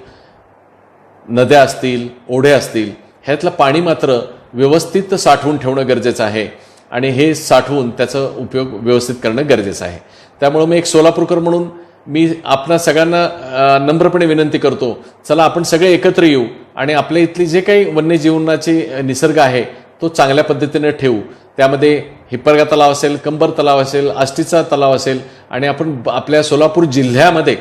नद्या असतील, ओढे असतील, ह्यातलं पाणी मात्र व्यवस्थित साठवून ठेवणं गरजेचं आहे. आणि हे साठवून त्याचा उपयोग व्यवस्थित करणं गरजेचं आहे. त्यामुळे मी एक सोलापूरकर म्हणून मी आपणा सगळ्यांना नम्रपणे विनंती करतो, चला आपण सगळे एकत्र येऊ आणि आपल्या इथली जे काही वन्यजीवनाचे निसर्ग आहे तो चांगल्या पद्धतीने ठेवू. त्यामध्ये हिप्परगा तलाव असेल, कंबर तलाव असेल, आष्टीचा तलाव असेल, आणि आपण आपल्या सोलापूर जिल्ह्यामध्ये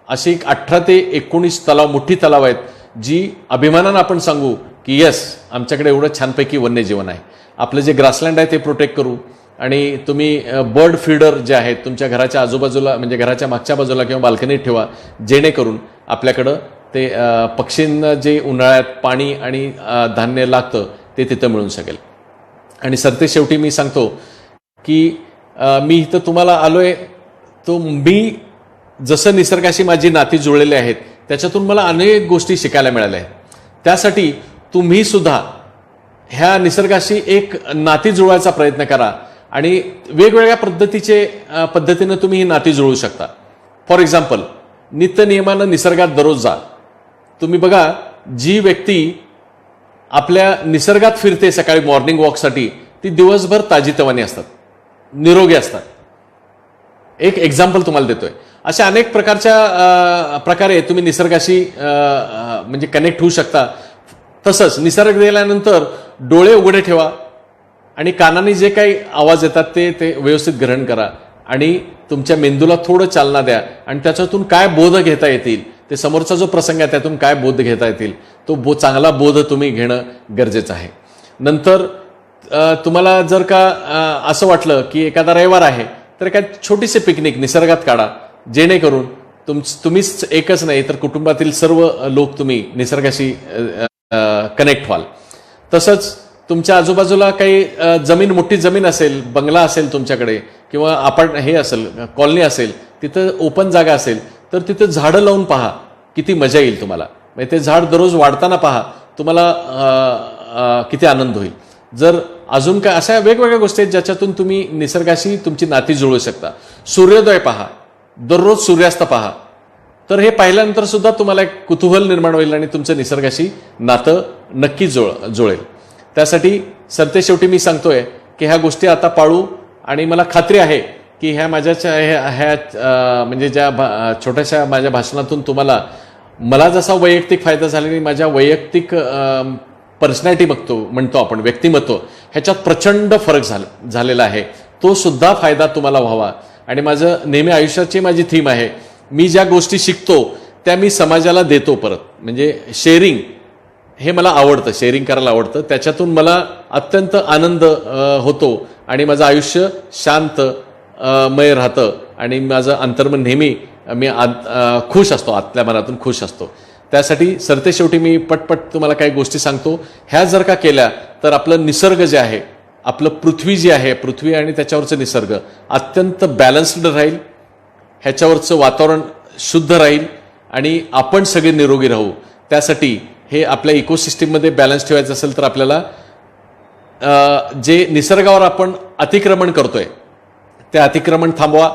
अशी एक 18 ते 19 तलाव, मोठी तलाव आहेत, जी अभिमानानं आपण सांगू की यस, आमच्याकडे एवढं छानपैकी वन्यजीवन आहे. आपलं जे ग्रासलँड आहे ते प्रोटेक्ट करू. आणि तुम्ही बर्ड फीडर जे आहेत तुमच्या घराच्या आजूबाजूला, म्हणजे घराच्या मागच्या बाजूला किंवा बाल्कनीत ठेवा, जेणेकरून आपल्याकडं ते पक्षींना जे उन्हाळ्यात पाणी आणि धान्य लागतं ते तिथं मिळून शकेल. आणि सरते शेवटी मी सांगतो की मी इथं तुम्हाला आलोय, तो मी जसं निसर्गाशी माझी नाती जुळलेली आहेत त्याच्यातून मला अनेक गोष्टी शिकायला मिळाल्या आहेत. त्यासाठी तुम्ही सुद्धा ह्या निसर्गाशी एक नाती जुळवायचा प्रयत्न करा आणि वेगवेगळ्या पद्धतीनं तुम्ही ही नाती जुळवू शकता. फॉर एक्झाम्पल, नित्यनियमानं निसर्गात दररोज जा. तुम्ही बघा, जी व्यक्ती आपल्या निसर्गात फिरते सकाळी मॉर्निंग वॉकसाठी, ती दिवसभर ताजीतवानी असतात, निरोगी असतात. एक एक्झाम्पल तुम्हाला देतोय. अशा अनेक प्रकारे तुम्ही निसर्गाशी म्हणजे कनेक्ट होऊ शकता. तसंच निसर्ग गेल्यानंतर डोळे उघडे ठेवा आणि कानाने जे काही आवाज येतात ते व्यवस्थित ग्रहण करा आणि तुमच्या मेंदूला थोडं चालना द्या आणि त्याच्यातून काय बोध घेता येतील, ते समोरचा जो प्रसंग आहे त्यातून काय बोध घेता येतील, तो चांगला बोध तुम्ही घेणं गरजेचं आहे. नंतर तुम्हाला जर का असं वाटलं की एखादा रविवार आहे तर काय छोटीशी पिकनिक निसर्गात काढा, जेणेकरून तुम्हीच एकच नाही तर कुटुंबातील सर्व लोक तुम्ही निसर्गाशी कनेक्ट व्हाल. तसंच तुमच्या आजूबाजूला काही मोठी जमीन असेल, बंगला असेल तुमच्याकडे किंवा हे असेल, कॉलनी असेल, तिथं ओपन जागा असेल तर तिथं झाडं लावून पहा, किती मजा येईल तुम्हाला. म्हणजे ते झाड दररोज वाढताना पहा, तुम्हाला किती आनंद होईल. जर अजून काय अशा वेगवेगळ्या गोष्टी आहेत ज्याच्यातून तुम्ही निसर्गाशी तुमची नाती जुळवू शकता. सूर्योदय पहा, दररोज सूर्यास्त पहा, तर हे पाहिल्यानंतर सुद्धा तुम्हाला एक कुतूहल निर्माण होईल आणि तुमचं निसर्गाशी नातं नक्की जुळेल. त्यासाठी सरते शेवटी मी सांगतोय की ह्या गोष्टी आता पाळू आणि मला खात्री आहे की ह्या म्हणजे ज्या छोट्याशा माझ्या भाषणातून तुम्हाला मला जसा वैयक्तिक फायदा झाला आणि माझ्या वैयक्तिक पर्सनॅलिटी म्हणतो आपण, व्यक्तिमत्व, ह्याच्यात प्रचंड फरक झालेला आहे. तो सुद्धा फायदा तुम्हाला व्हावा. आणि माझं नेहमी आयुष्याची माझी थीम आहे, मी ज्या गोष्टी शिकतो त्या मी समाजाला देतो परत. म्हणजे शेअरिंग हे मला आवडतं, शेअरिंग करायला आवडतं. त्याच्यातून मला अत्यंत आनंद होतो आणि माझं आयुष्य शांतमय राहतं आणि माझं अंतर्मन नेहमी मी खुश असतो, आतल्या मनातून खुश असतो. त्यासाठी सरते शेवटी मी पटपट तुम्हाला काही गोष्टी सांगतो. ह्या जर का केल्या तर आपलं निसर्ग जे आहे, आपलं पृथ्वी जी आहे, पृथ्वी आणि त्याच्यावरचं निसर्ग अत्यंत बॅलन्स्ड राहील, ह्याच्यावरचं वातावरण शुद्ध राहील आणि आपण सगळे निरोगी राहू. त्यासाठी हे आपल्या इकोसिस्टीममध्ये बॅलन्स ठेवायचं असेल तर आपल्याला जे निसर्गावर आपण अतिक्रमण करतोय ते अतिक्रमण थांबवा.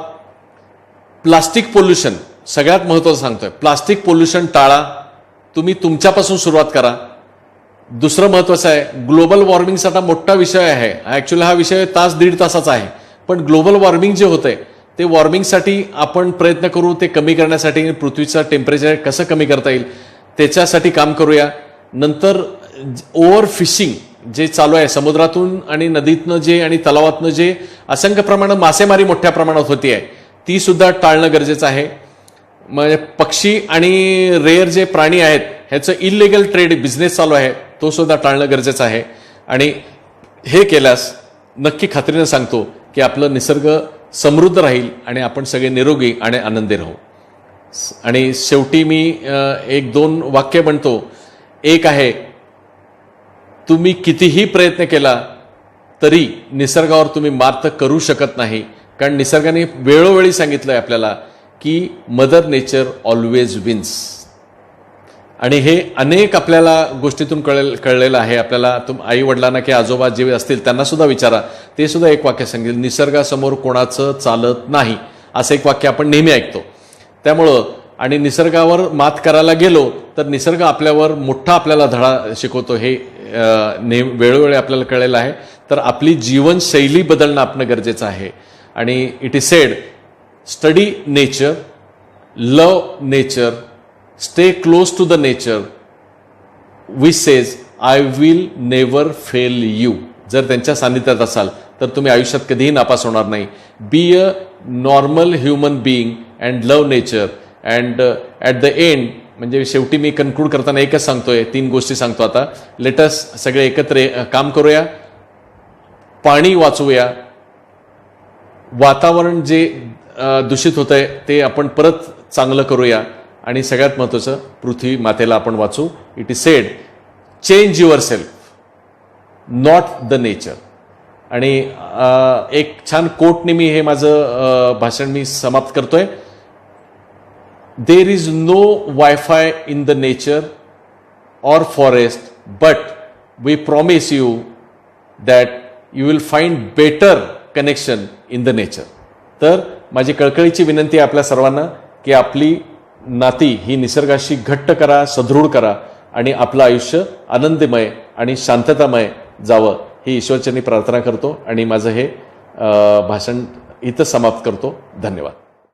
प्लास्टिक पोल्युशन सगळ्यात महत्त्वाचं सांगतोय, प्लास्टिक पोल्युशन टाळा. तुम्ही तुमच्यापासून सुरुवात करा. दुसरं महत्त्वाचं आहे, ग्लोबल वॉर्मिंगचा मोठा विषय आहे. ॲक्च्युली हा विषय दीड तासाचा आहे, पण ग्लोबल वॉर्मिंग जे होतंय ते वॉर्मिंगसाठी आपण प्रयत्न करू, ते कमी करण्यासाठी पृथ्वीचं टेम्परेचर कसं कमी करता येईल त्याच्यासाठी काम करूया. नंतर ओव्हर फिशिंग जे चालू आहे, समुद्रातून आणि नदीतनं जे आणि तलावातनं जे असंख्य प्रमाणात मासेमारी मोठ्या प्रमाणात होती आहे, ती सुद्धा टाळणं गरजेचं आहे. म्हणजे पक्षी आणि रेअर जे प्राणी आहेत ह्याचं इलिगल ट्रेड बिझनेस चालू आहे, तो सुद्धा टाळणं गरजेचं आहे. आणि हे केल्यास नक्की खात्रीनं सांगतो की आपलं निसर्ग समृद्ध राहील आणि आपण सगळे निरोगी आणि आनंदी राहू. आणि शेवटी मी 1-2 वाक्य म्हणतो. एक आहे, तुम्ही कितीही प्रयत्न केला तरी निसर्गावर तुम्ही मात करू शकत नाही, कारण निसर्गाने वेळोवेळी सांगितलंय आपल्याला की मदर नेचर ऑलवेज विन्स. आणि हे अनेक आपल्याला गोष्टीतून कळलेलं आहे. आपल्याला आई वडिलांना की आजोबा जे असतील त्यांना सुद्धा विचारा, ते सुद्धा एक वाक्य सांगेल, निसर्गासमोर कोणाचं चालत नाही, असं एक वाक्य आपण नेहमी ऐकतो. त्यामुळं आणि निसर्गावर मात करायला गेलो तर निसर्ग आपल्याला धडा शिकवतो, हे वेळोवेळी आपल्याला कळलेलं आहे. तर आपली जीवनशैली बदलणं आपलं गरजेचं आहे. आणि it is said, study nature, love nature, stay close to the nature, which says I will never fail you. जर त्यांच्या सान्निध्यात असाल तर तुम्ही आयुष्यात कधीही नापास होणार नाही. Be a normal human being and love nature and at the end म्हणजे शेवटी मी कन्क्लूड करताना एकच सांगतोय, 3 गोष्टी सांगतो आता. लेटस सगळे एकत्र काम करूया, पाणी वाचवूया, वातावरण जे दूषित होतंय ते आपण परत चांगलं करूया, आणि सगळ्यात महत्त्वाचं पृथ्वी मातेला आपण वाचू. It is sed, change your self, not the nature. आणि एक छान कोटने मी हे माझं भाषण मी समाप्त करतोय. There is no wifi in the nature or forest, but we promise you that you will find better connection in the nature. तर माझी कळकळीची विनंती आहे आपल्या सर्वांना की आपली नाती ही निसर्गाशी घट्ट करा, सदृढ करा, आणि आपलं आयुष्य आनंदमय आणि शांततामय जावं ही ईश्वरचरणी प्रार्थना करतो आणि माझं हे भाषण इथं समाप्त करतो. धन्यवाद.